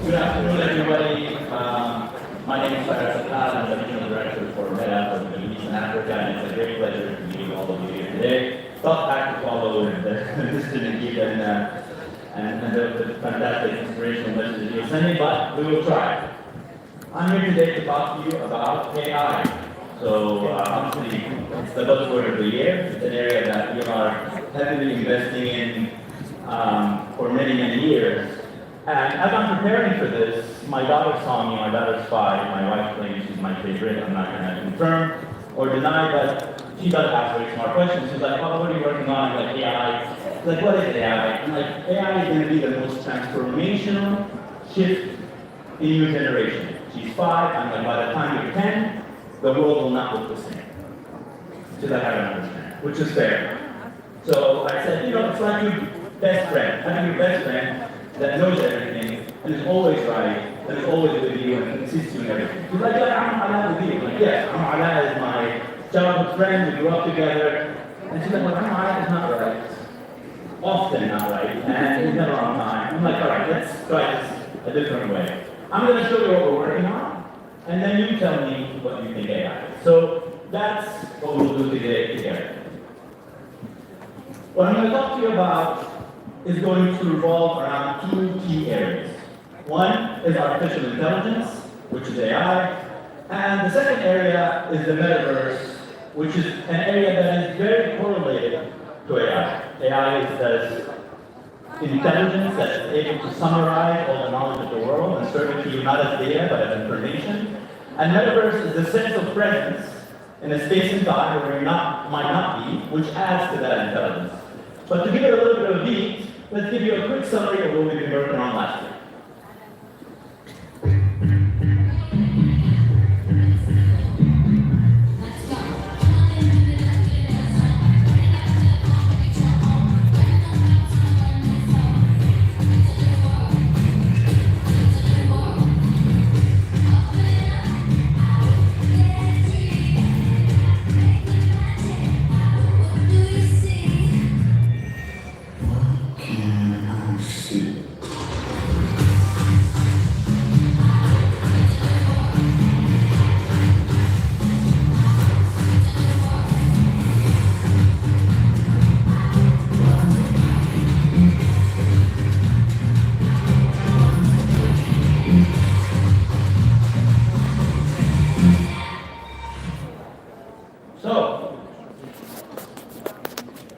Good afternoon, everybody. My name is Naguib Sawiris. I'm the Regional Director for Meta for the Middle East and Africa, and it's a great pleasure to meet all of you here today. Tough act to follow Mr. Nagib and the fantastic inspirational messages you're sending, but we will try. I'm here today to talk to you about AI. So obviously, it's the buzzword of the year. It's an area that we are heavily investing in for many, many years. And as I'm preparing for this, my daughter saw me, my daughter's 5, my wife claims she's my favorite. I'm not going to confirm or deny, but she does ask very smart questions. She's like, oh, what are you working on? I'm like, AI. She's like, what is AI? I'm like, AI is going to be the most transformational shift in your generation. She's 5, I'm like, by the time you're 10, the world will not look the same. She's like, I don't understand, which is fair. So I said, it's like your best friend, having your best friend that knows everything and is always right and is always with you and assists you in everything. She's like, yeah, I'm Ala with you. I'm like, yes, Ala is my childhood friend, we grew up together. And she's like, well, Ala is not right. Often not right, and he's never on time. I'm like, all right, let's try this a different way. I'm going to show you what we're working on, and then you tell me what you think AI is. So that's what we'll do today together. What I'm going to talk to you about is going to revolve around 2 key areas. One is artificial intelligence, which is AI, and the second area is the metaverse, which is an area that is very correlated to AI. AI is this intelligence that is able to summarize all the knowledge of the world and serve it to you not as data, but as information. And metaverse is the sense of presence in a space and time where you might not be, which adds to that intelligence. But to give it a little bit of a beat, let's give you a quick summary of what we've been working on last year.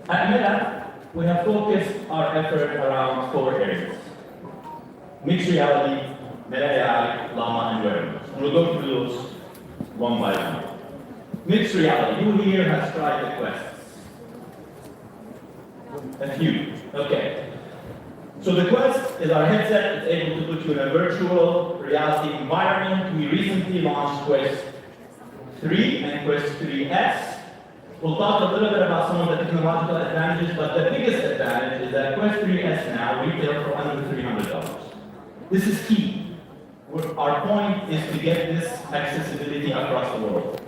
At Meta, we have focused our effort around 4 areas: mixed reality, Meta AI, Llama, and wearables. And we'll go through those one by one. Mixed reality. Who here has tried the Quests? A few. Okay. So the Quest is our headset. It's able to put you in a virtual reality environment. We recently launched Quest 3 and Quest 3S. We'll talk a little bit about some of the technological advantages, but the biggest advantage is that Quest 3S now retail for under $300. This is key. Our point is to get this accessibility across the world.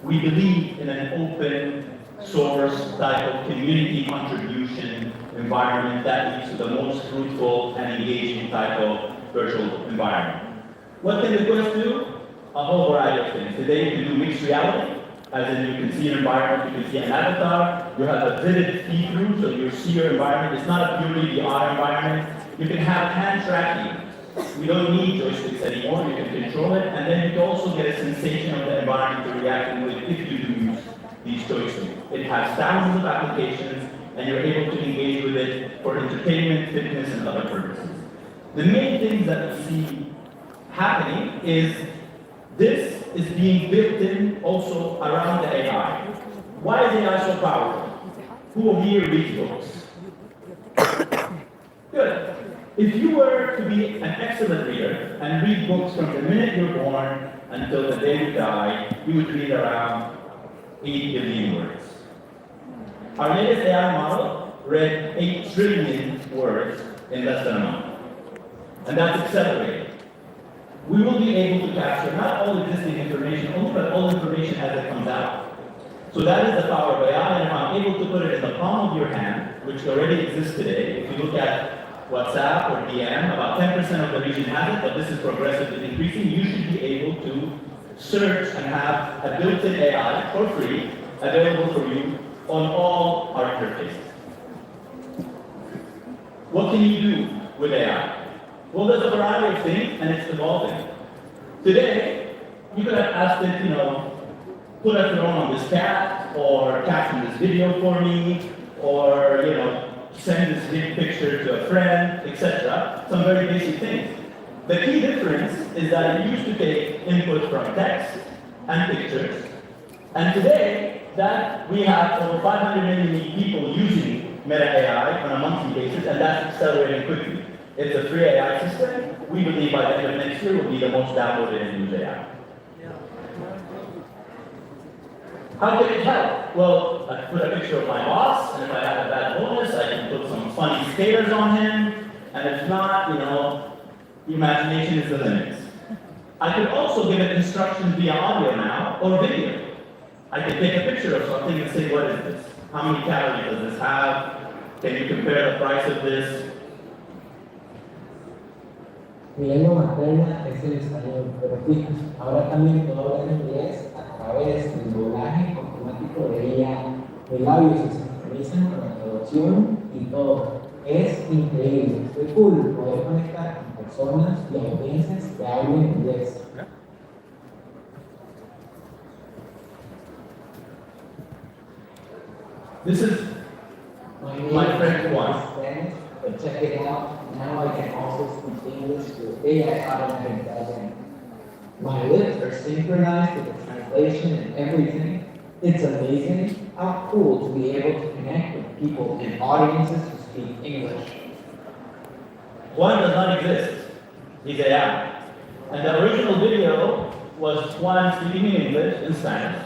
We believe in an open source type of community contribution environment that leads to the most fruitful and engaging type of virtual environment. What can the Quest do? A whole variety of things. Today you can do mixed reality, as in you can see an environment, you can see an avatar, you have a vivid see-through, so you see your environment. It's not a purely VR environment. You can have hand tracking. We don't need joysticks anymore, you can control it, and then you can also get a sensation of the environment to react with if you do use these joysticks. It has thousands of applications, and you're able to engage with it for entertainment, fitness, and other purposes. The main things that we see happening is this is being built in also around the AI. Why is AI so powerful? Who here reads books? Good. If you were to be an excellent reader and read books from the minute you're born until the day you die, you would read around 8 billion words. Our latest AI model read 8 trillion words in less than a month. And that's accelerating. We will be able to capture not all existing information only, but all information as it comes out. So that is the power of AI, and if I'm able to put it in the palm of your hand, which already exists today, if you look at WhatsApp or DM, about 10% of the region has it, but this is progressively increasing. You should be able to search and have a built-in AI for free available for you on all our interfaces. What can you do with AI? Well, there's a variety of things, and it's evolving. Today, you could have asked it, put a throne on this cat, or caption this video for me, or, send this big picture to a friend, etc. Some very basic things. The key difference is that it used to take input from text and pictures, and today that we have over 500 million people using Meta AI on a monthly basis, and that's accelerating quickly. It's a free AI system. We believe by the end of next year will be the most downloaded and used AI. How can it help? Well, I put a picture of my boss, and if I have a bad bonus, I can put some funny skaters on him, and if not, the imagination is the limit. I could also give it instructions via audio now, or video. I can take a picture of something and say, what is this? How many calories does this have? Can you compare the price of this? Mi lengua materna es el español, pero sí, ahora también puedo hablar inglés a través del doblaje automático de IA. Mis labios se sincronizan con la traducción y todo. Es increíble, es cool poder conectar con personas y audiencias que hablen inglés. This is my friend Juan. Spanish, but check it out. Now I can also speak English to AI automatic dialogue. My lips are synchronized with the translation and everything. It's amazing how cool to be able to connect with people in audiences who speak English. Juan does not exist. He's AI. And the original video was Juan speaking in English and Spanish.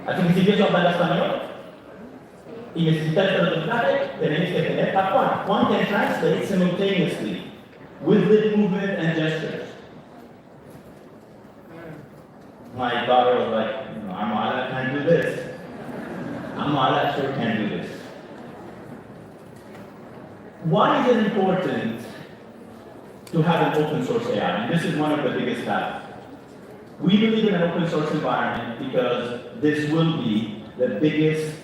Así que si quieres hablar español y necesitas traducir, tenéis que tener a Juan. Juan can translate simultaneously with lip movement and gestures. My daughter was like, Amala can't do this. Amala sure can do this. Why is it important to have an open source AI? And this is one of the biggest factors. We believe in an open source environment because this will be the biggest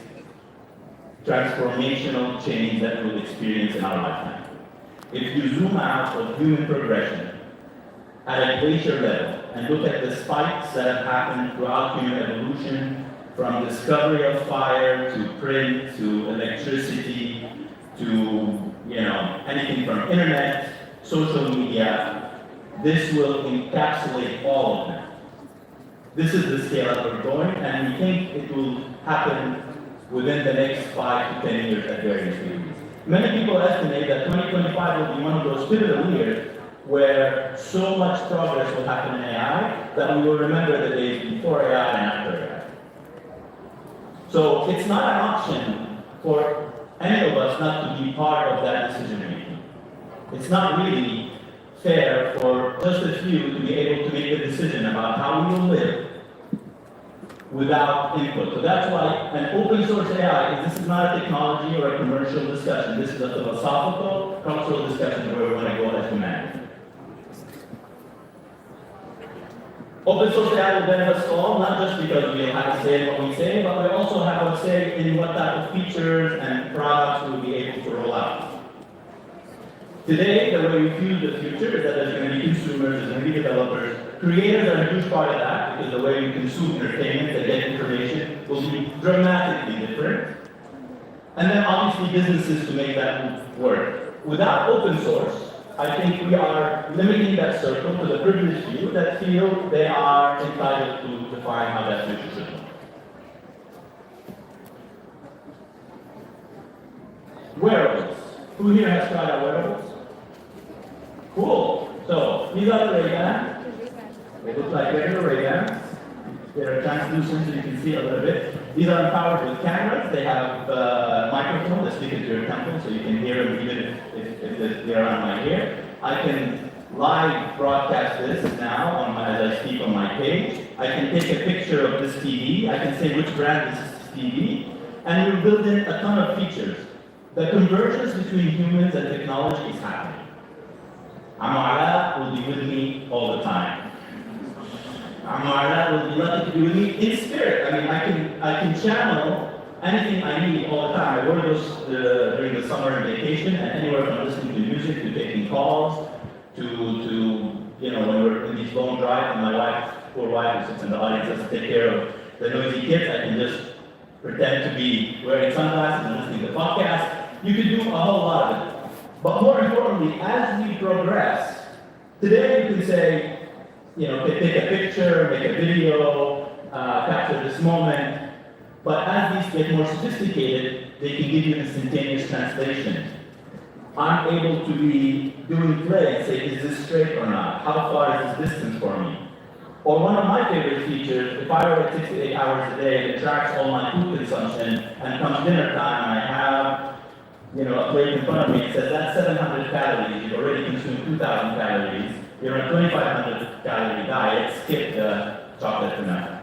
transformational change that we'll experience in our lifetime. If you zoom out of human progression at a glacier level and look at the spikes that have happened throughout human evolution, from discovery of fire to print to electricity to anything from internet, social media. This will encapsulate all of them. This is the scale that we're going, and we think it will happen within the next 5 to 10 years at various degrees. Many people estimate that 2025 will be one of those pivotal years where so much progress will happen in AI that we will remember the days before AI and after AI. So it's not an option for any of us not to be part of that decision making. It's not really fair for just a few to be able to make a decision about how we will live without input. So that's why an open source AI, this is not a technology or a commercial discussion. This is a philosophical, cultural discussion where we want to go as humanity. Open source AI will benefit us all, not just because we have a say in what we say, but we also have a say in what type of features and products we'll be able to roll out. Today, the way we view the future is that there's going to be consumers, there's going to be developers. Creators are a huge part of that because the way we consume entertainment and get information will be dramatically different. And then obviously businesses to make that work. Without open source, I think we are limiting that circle to the privileged few that feel they are entitled to define how that future should look. Wearables. Who here has tried out wearables? Cool. So these are the Ray-Bans. They look like regular Ray-Bans. They're translucent so you can see a little bit. These are empowered with cameras. They have microphones that speak into your temple so you can hear them even if they're on my ear. I can live broadcast this now as I speak on my page. I can take a picture of this TV. I can say which brand is this TV. And we'll build in a ton of features. The convergence between humans and technology is happening. Amara will be with me all the time. Amara will be lucky to be with me in spirit. I mean, I can channel anything I need all the time. I wear those during the summer and vacation, and anywhere from listening to music to taking calls to when we're in these long drives, and my wife, poor wife who sits in the audience, has to take care of the noisy kids. I can just pretend to be wearing sunglasses and listening to podcasts. You can do a whole lot of it. But more importantly, as we progress, today you can say, take a picture, make a video, capture this moment. But as these get more sophisticated, they can give you instantaneous translation. I'm able to be doing play and say, is this straight or not? How far is this distance for me? Or one of my favorite features, if I work 6 to 8 hours a day, it tracks all my food consumption, and comes dinner time, and I have a plate in front of me, it says that's 700 calories, you've already consumed 2,000 calories, you're on a 2,500 calorie diet, skip the chocolate for now.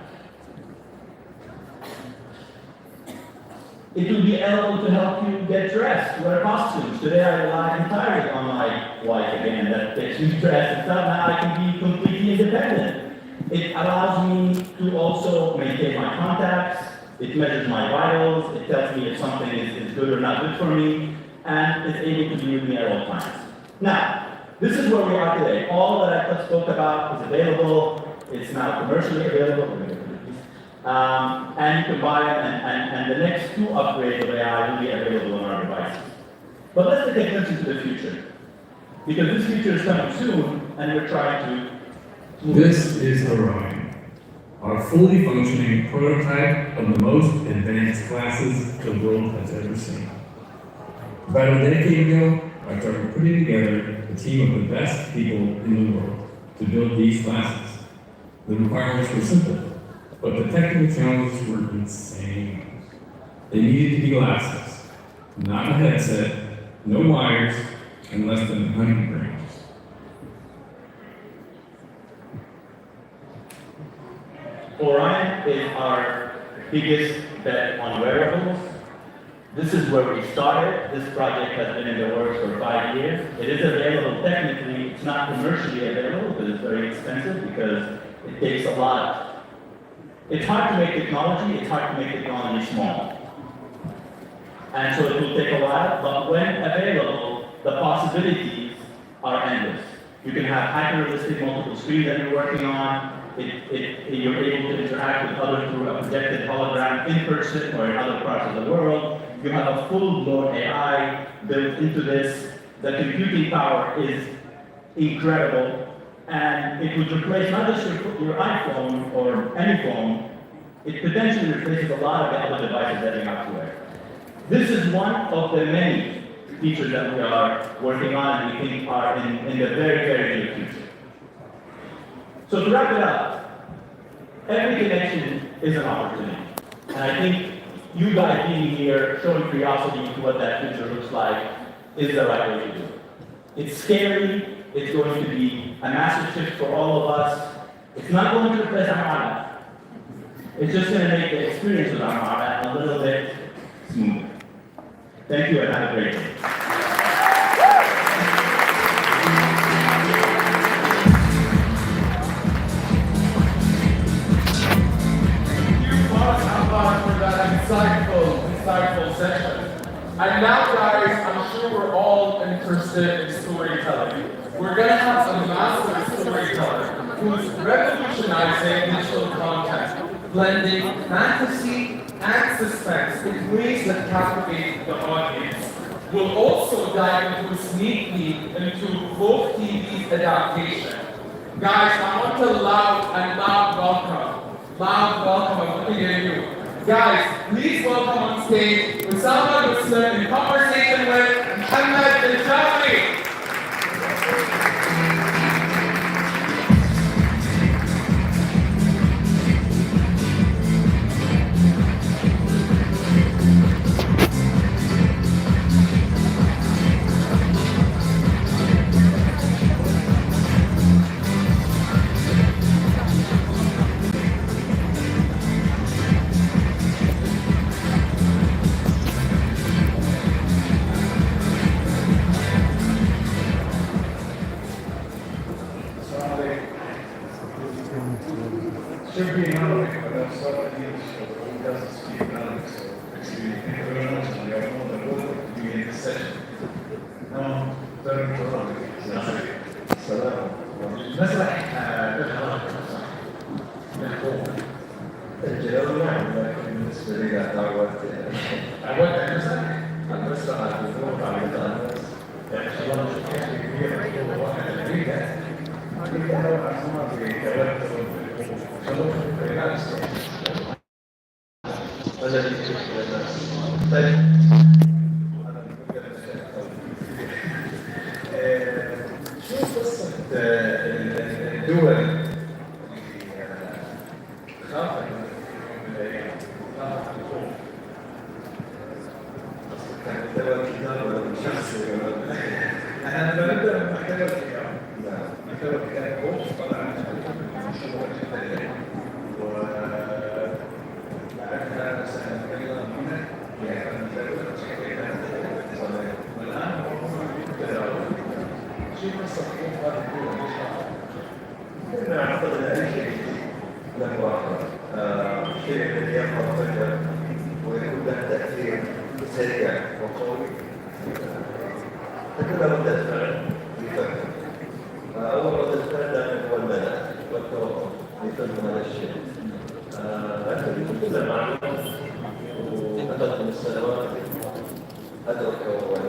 It will be able to help you get dressed, wear costumes. Today I rely entirely on my wife again, that gets me dressed and stuff. Now I can be completely independent. It allows me to also maintain my contacts. It measures my vitals, it tells me if something is good or not good for me, and it's able to be with me at all times. Now, this is where we are today. All that I just spoke about is available, it's now commercially available, and you can buy it, and the next 2 upgrades of AI will be available on our devices. But let's take attention to the future, because this future is coming soon, and we're trying to move. This is Orion, our fully functioning prototype of the most advanced classes the world has ever seen. About a decade ago, I started putting together a team of the best people in the world to build these classes. The requirements were simple, but the technical challenges were insane. They needed to be glasses, not a headset, no wires, and less than 100 grams. Orion is our biggest bet on wearables. This is where we started. This project has been in the works for 5 years. It is available technically. It's not commercially available because it's very expensive, because it takes a lot. It's hard to make technology. It's hard to make technology small. And so it will take a while, but when available, the possibilities are endless. You can have hyper-realistic multiple screens that you're working on. You're able to interact with others through a projected hologram in person or in other parts of the world. You have a full-blown AI built into this. The computing power is incredible, and it would replace not just your iPhone or any phone, it potentially replaces a lot of the other devices that you have to wear. This is one of the many features that we are working on and we think are in the very, very near future. So to wrap it up, every connection is an opportunity. And I think you guys being here, showing curiosity to what that future looks like, is the right way to do it. It's scary, it's going to be a massive shift for all of us. It's not going to replace Amara. It's just going to make the experience with Amara a little bit smoother. Thank you and have a great day. For that insightful session. And now, guys, I'm sure we're all interested in storytelling. We're gonna have a master storyteller who's revolutionizing digital content, blending fantasy and suspense in ways that captivate the audience. We'll also dive into a sneak peek into both TV's adaptation. Guys, I want a loud welcome. Loud welcome, I'm looking at you. Guys, please welcome on stage Osama Muslim in conversation with Muhammad al-Jafri. Should be another thing, but that's what it is. He doesn't speak Arabic, so it's really very much. We are more than welcome to be in this session. No, very important. Salam. مسرح الجواب نعم، لكن بالنسبة لي لا دعوة عودت على المسرح؟ على المسرح، على الجمهور، على الناس. يعني إن شاء الله نشوف كيف كبير واحد أمريكا. أمريكا نوعا ما في توتر. طيب شو قصة الدول اللي خافت من الأيام؟ خافت من الخوف. كانت دول كتاب ولا شخصي ولا أنا بنبدأ من محتوى الكتاب. محتوى الكتاب خوف طبعا مشروع جدا. وبعدها سنتكلم هنا عن الدولة والآن شو قصة خوف هذه الدول؟ أنا أعتقد أن أي شيء له واقع، شيء الذي يقع فجأة ويكون له تأثير سريع وقوي، تكون ردة فعل يفكر. أول ردة فعل دائما هو الملل والتوقف لفهم هذا الشيء. أكثر كل المعلومات وأدرك من السنوات أدرك وأن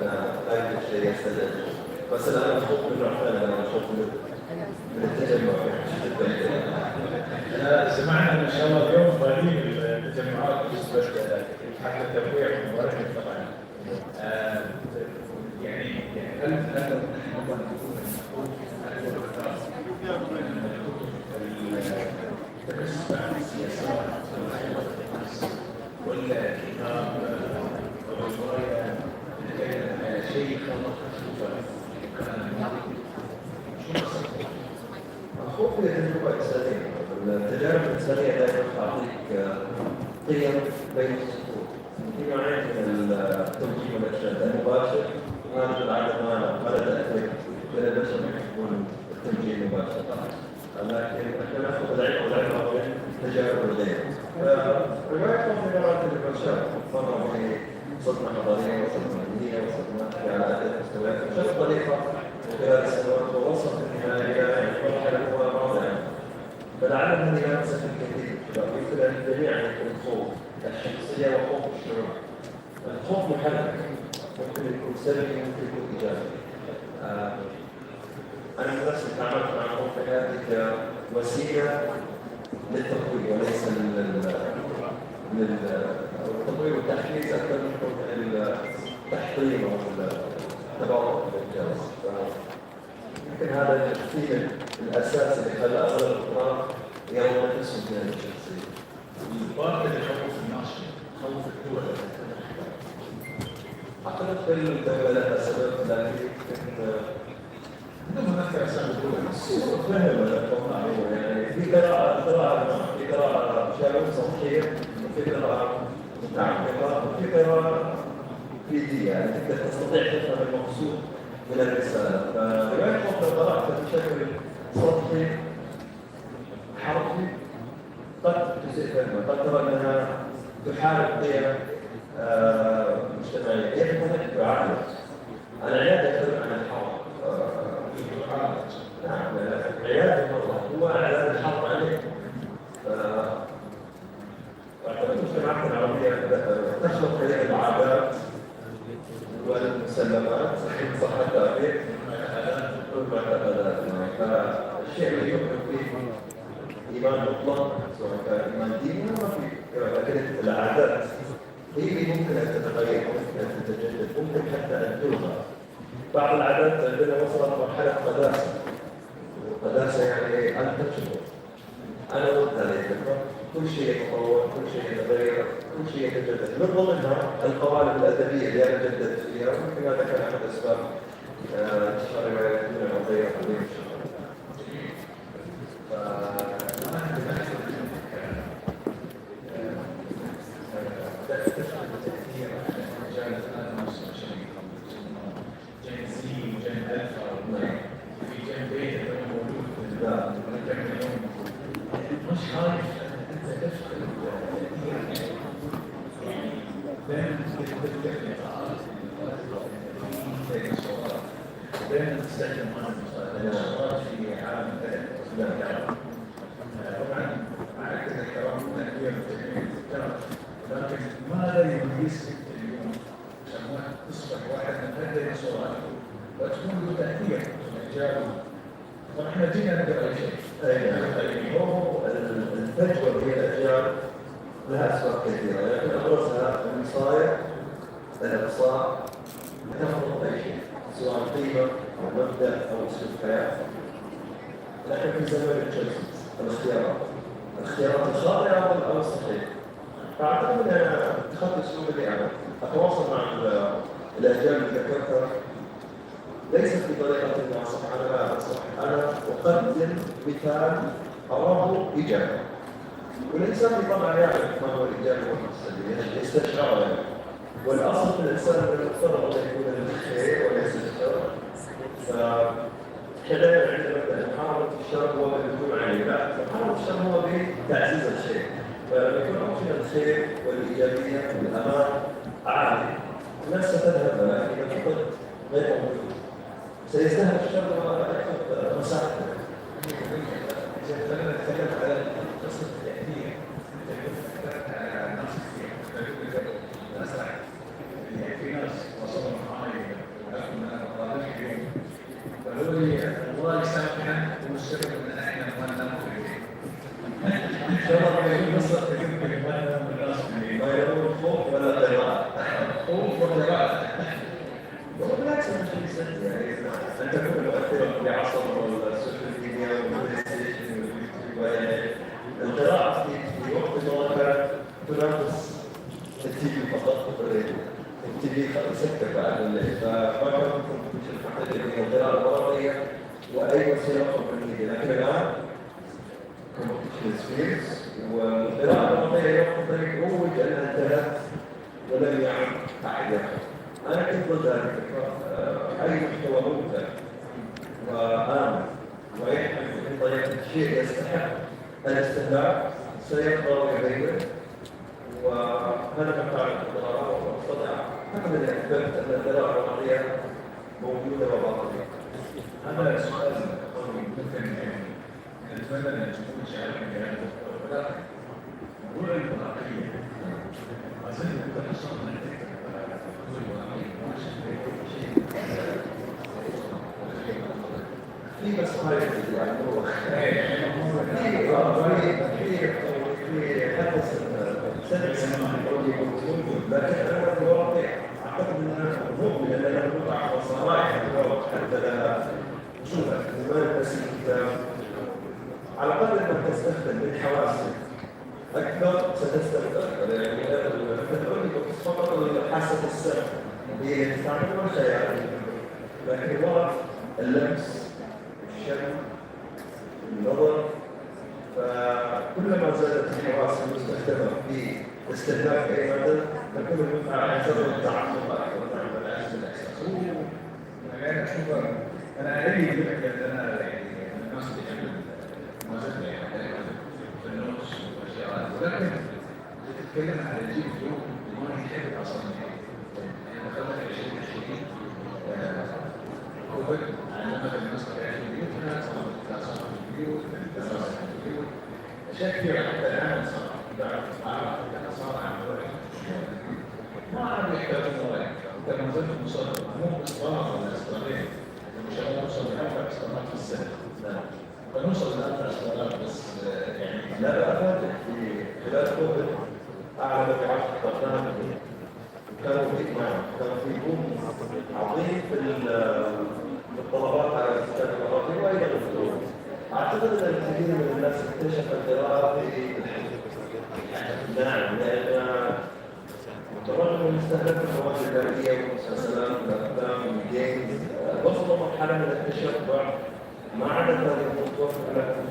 لا يوجد شيء يستدل، بس أنا أخوف من الرحمن، أنا أخوف من التجمع سمعنا ان شاء الله اليوم قليل التجمعات بالنسبه حتى الترويع والمباراه طبعا. يعني هل نقدر نكون مسؤول عن التكسب عن السياسات ولا كتاب او روايه تتكلم على شيء خلق خصوصا كان الخوف من التجربة الإنسانية، التجارب الإنسانية دائما تعطيك قيم بين السطور. في نوعين من التوجيه والإرشاد، المباشر وهذا العادة ما له تأثير بين البشر يحبون التوجيه المباشر طبعا، لكن احنا ناخذ العبرة من التجارب الغير. رواية مغامرات البشر فرق بين صدمة حضارية وصدمة دينية وصدمة في على عدة مستويات بشكل طريقة خلال السنوات ووصل في النهاية إلى مرحلة هو رائعة. فلعل سلبي ممكن يكون إيجابي. أنا من نفسي تعاملت مع المنتجات كوسيلة للتطوير وليس للتطوير والتحفيز أكثر من التحطيم أو التبرع بالإنجاز. يمكن هذا التفكير الأساسي اللي خلى أغلب الأطراف يرون نفسهم في هذه الشخصية. الباطل يخوف الناشئ، يخوف الدول. أعتقد كل دولة لها سبب لكن بدون نذكر أسباب الدول. فهم يعني في قراءة شاملة صحية وفي قراءة متعمقة وفي قراءة فيزيائية يعني تقدر تستطيع تفهم المقصود من الرسالة. فرواية خوف قرأتها بشكل سطحي حرفي قد تسيء فهمها، قد ترى أنها تحارب قيم مجتمعية، هي تتنكر عقلك. العياد يختلف عن الحرب. نعم، العياد هو إعلان الحرب عليه. واعتقد مجتمعاتنا العربية تخلق هذه العادات والمسلمات صح التعبير والمعتقدات. فالشيء اللي يؤمن فيه إيمان مطلق سواء كان إيمان ديني أو ما في، لكن العادات هي اللي ممكن أن تتغير، ممكن أن تتجدد، ممكن حتى أن تلغى. بعض العادات عندنا وصلت مرحلة قداسة، وقداسة يعني untouchable. أنا ضد هذه الفكرة، كل شيء يتطور، كل شيء يتغير، كل شيء يتجدد، من ضمنها القوالب الأدبية اللي أنا جددت فيها، ويمكن هذا كان أحد أسباب انتشار روايات من العربية قديم. دائما نستخدم هذه المصطلحات في عالم الادب. طبعا مع الاحترام والتقدير والتكريم، لكن ماذا يميزك اليوم عشان تصبح واحد من هذه الصورات وتكون له تاثير ايجابي؟ ونحن جينا نقرا اي شيء. هو الفجوة بين الأجيال لها أسباب كثيرة، لكن أبرزها المصايب، الأبصار، تفرض أي شيء سواء قيمة أو مبدأ أو أسلوب حياة. لكن في زمن الجلسة الاختيارات الخاطئة أو الصحيحة. فأعتقد أن أنا اتخذت أسلوب اللي أنا أتواصل مع الأجيال اللي ذكرتها ليست بطريقة صح أنا لا أصح، أنا أقدم مثال أراه إيجابي. والإنسان طبعا يعرف ما هو الإيجابي والسلبي، يستشعره يعني. والأصل في الإنسان أنه يفترض أن يكون الخير وليس الشر. فكذلك عندما نبدأ محاربة الشر هو بالهجوم عليه، لا، محاربة الشر هو بتعزيز الشيء. فلما يكون أوجه الخير والإيجابية والأمان عالي، الناس ستذهب لها إذا فقد غير موجود. سيزدهر الشر ويأخذ مساحته. خلينا نتكلم على قصة التأثير. في ناس وصلوا معاي وعرفوا ان انا بطالب اليوم قالوا لي الله يسامحنا والسبب ان احنا ما ننام في البيت. ان شاء الله يكون نصر تجيب كلمات من الناس ما يقول خوف ولا قراءة. خوف وقراءة. وبالعكس أنا شيء سهل يعني أن تكون مؤثرا في عصر السوشيال ميديا والبلاي ستيشن واليوتيوب. القراءة في وقت الواقع تنافس التي في فقط والراديو. التي في سكر بعد الليل، فما كان ممكن تحدد بين القراءة الورقية وأي وسيلة أخرى من الميديا، لكن الآن كومبيتيشن سبيرز والقراءة الورقية يفضل يروج أنها انتهت ولم يعد أحد يقرأ. أنا كنت ضد هذه الفكرة، أي محتوى ممتع وآمن ويحمل من طريقة شيء يستحق الاستهلاك سيبقى ويغير، وهذا ما فعلت القراءة وأستطيع أحد أن أثبت أن القراءة الورقية موجودة وباطلة. هذا سؤال قوي ممكن نتمنى أن تكون شعارنا في هذا الدكتور، ولكن الرؤية الورقية ما زلنا نتحصل من الفكرة الورقية هاي يعني هو في حدث سنة لكن أنا في الواقع أعتقد أنها مؤمن أن أنا كنت أحفظ صراحة حتى لا أشوفها زمان بس الكتاب على قدر ما تستخدم من حواسك أكثر ستستمتع يعني تقول فقط حاسة السمع هي اللي تستعمل والخيال لكن الوقت اللمس الشم النظر فكلما زادت الحواس المستخدمة في استهلاك أي مدى فكل ما زاد التعمق أكثر من العكس بالإحساس. أنا أشوف أنا أريد أن أنا يعني الناس بيحبوا المزاج يعني في النص والأشياء ولكن تتكلم على جيل اليوم ما يحب أصلا يعني دخلنا في 2020 كوفيد عندما الناس قاعدين في بيوتنا صارت في البيوت في البيوت أشياء كثيرة حتى الآن صار عن ما عاد يحتاجون ولا أنت ما زلت مصدر مو إصرار ولا إصرارين مش هنوصل لأربع إصرارات في السنة فنوصل لأربع إصرارات بس يعني لا أفاد في خلال كوفيد أعلى مبيعات قدمنا كانوا في بوم عظيم في الطلبات على الكتاب الأراضي وأيضا الفلوس. أعتقد أن الكثير من الناس اكتشف القراءة في نعم لأن بالرغم من استهلاك المواد الإدارية والمسلسلات والأفلام والجيمز وصلوا مرحلة من التشبع ما عادت هذه المتوفر لهم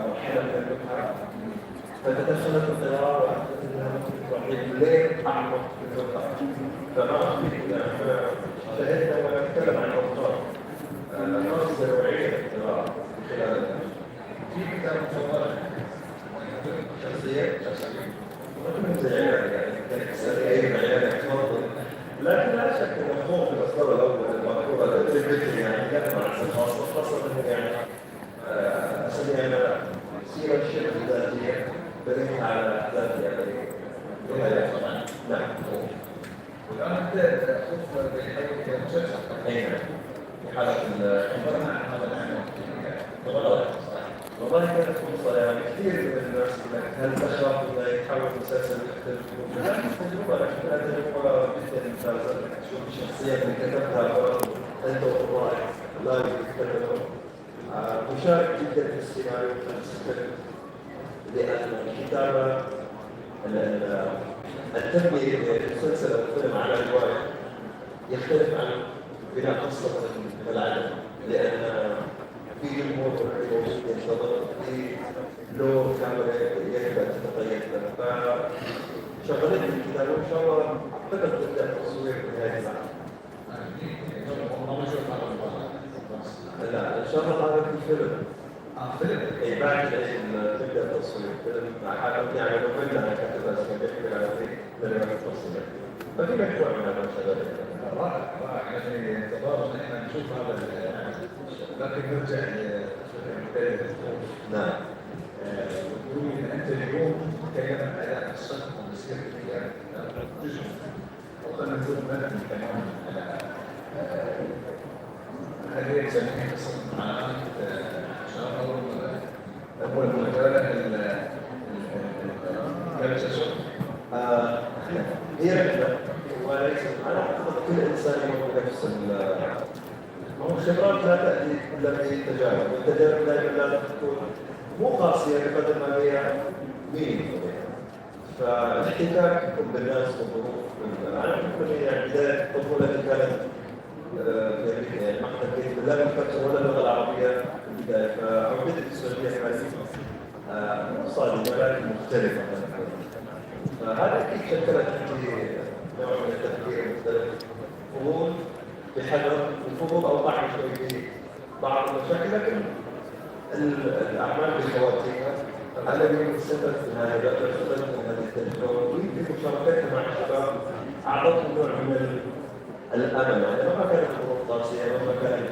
مرحلة من المتعة فتدخلت القراءة وأعتقد أنها ممكن ليه أعمق في الفقه فما أخذ شاهدنا ونتكلم عن الأوطان الناس نوعية القراءة في خلال في كتاب مصور شخصيات وكل زي يعني كانت سريعين عيالك تفضل لكن لا شك ان مفهوم في الاصدار الاول المذكوره الفكري يعني يجمع خاصه خاصه انه يعني اسميها انا سيره الشركه الذاتيه بنيتها على احداث يابانيه. نعم. والآن أنت تشوف بحيث مسلسل اي نعم. في حاله عبرنا عن هذا العنوان والله كانت فرصة يعني كثير من الناس هل تخاف انه يتحول مسلسل يختلف؟ لا تجربة لكن تجربة جدا ممتازة تشوف الشخصيات اللي كتبتها انت والله لا يكتبوا مشارك جدا في السيناريو لأن الكتابة التنمية للمسلسل أو الفيلم على الرواية يختلف عن بناء قصة العدد لأن في جمهور موجود ينتظر في لو كاميرا يبدأ تتقيد له فشغلت الكتاب وإن شاء الله أعتقد تبدأ التصوير في نهاية العام. لا إن شاء الله هذا في فيلم. فيلم؟ إي بعد تبدأ التصوير فيلم حاجة يعني لو كنا كتبها سنة على فيلم التصوير ففي مشروع من هذا الشغل. رائع رائع يعني انتظار ان احنا نشوف هذا لكن نرجع نعم. تقول ان انت اليوم تكلمت على الصدق والمسير في جزء افضل نقول مدى كمان على هذه نسميها قصه معاناه عشان اول مجال الجلسه هي رحله وليس انا اعتقد كل انسان يمر بنفس الخبرات لا تاتي الا بالتجارب والتجارب دائما لا تكون مو قاسيه بقدر ما هي مين فالاحتكاك بالناس والظروف انا اعتقد يعني بدايه طفولتي كانت في امريكا يعني ما احتكيت لا بالفتره ولا اللغه العربيه في البدايه فعودت السعوديه حاليا صادمه ولكن مختلفه فهذا اكيد شكلت عندي نوع من التفكير المختلف فضول بحذر الفضول اوضح شوي في بعض المشاكل لكن الاعمال بخواتيمها الذي استفدت من هذا استفدت من هذه التجربه في مشاركتها مع الشباب اعطتهم نوع من الامل يعني مهما كانت الظروف قاسيه مهما كانت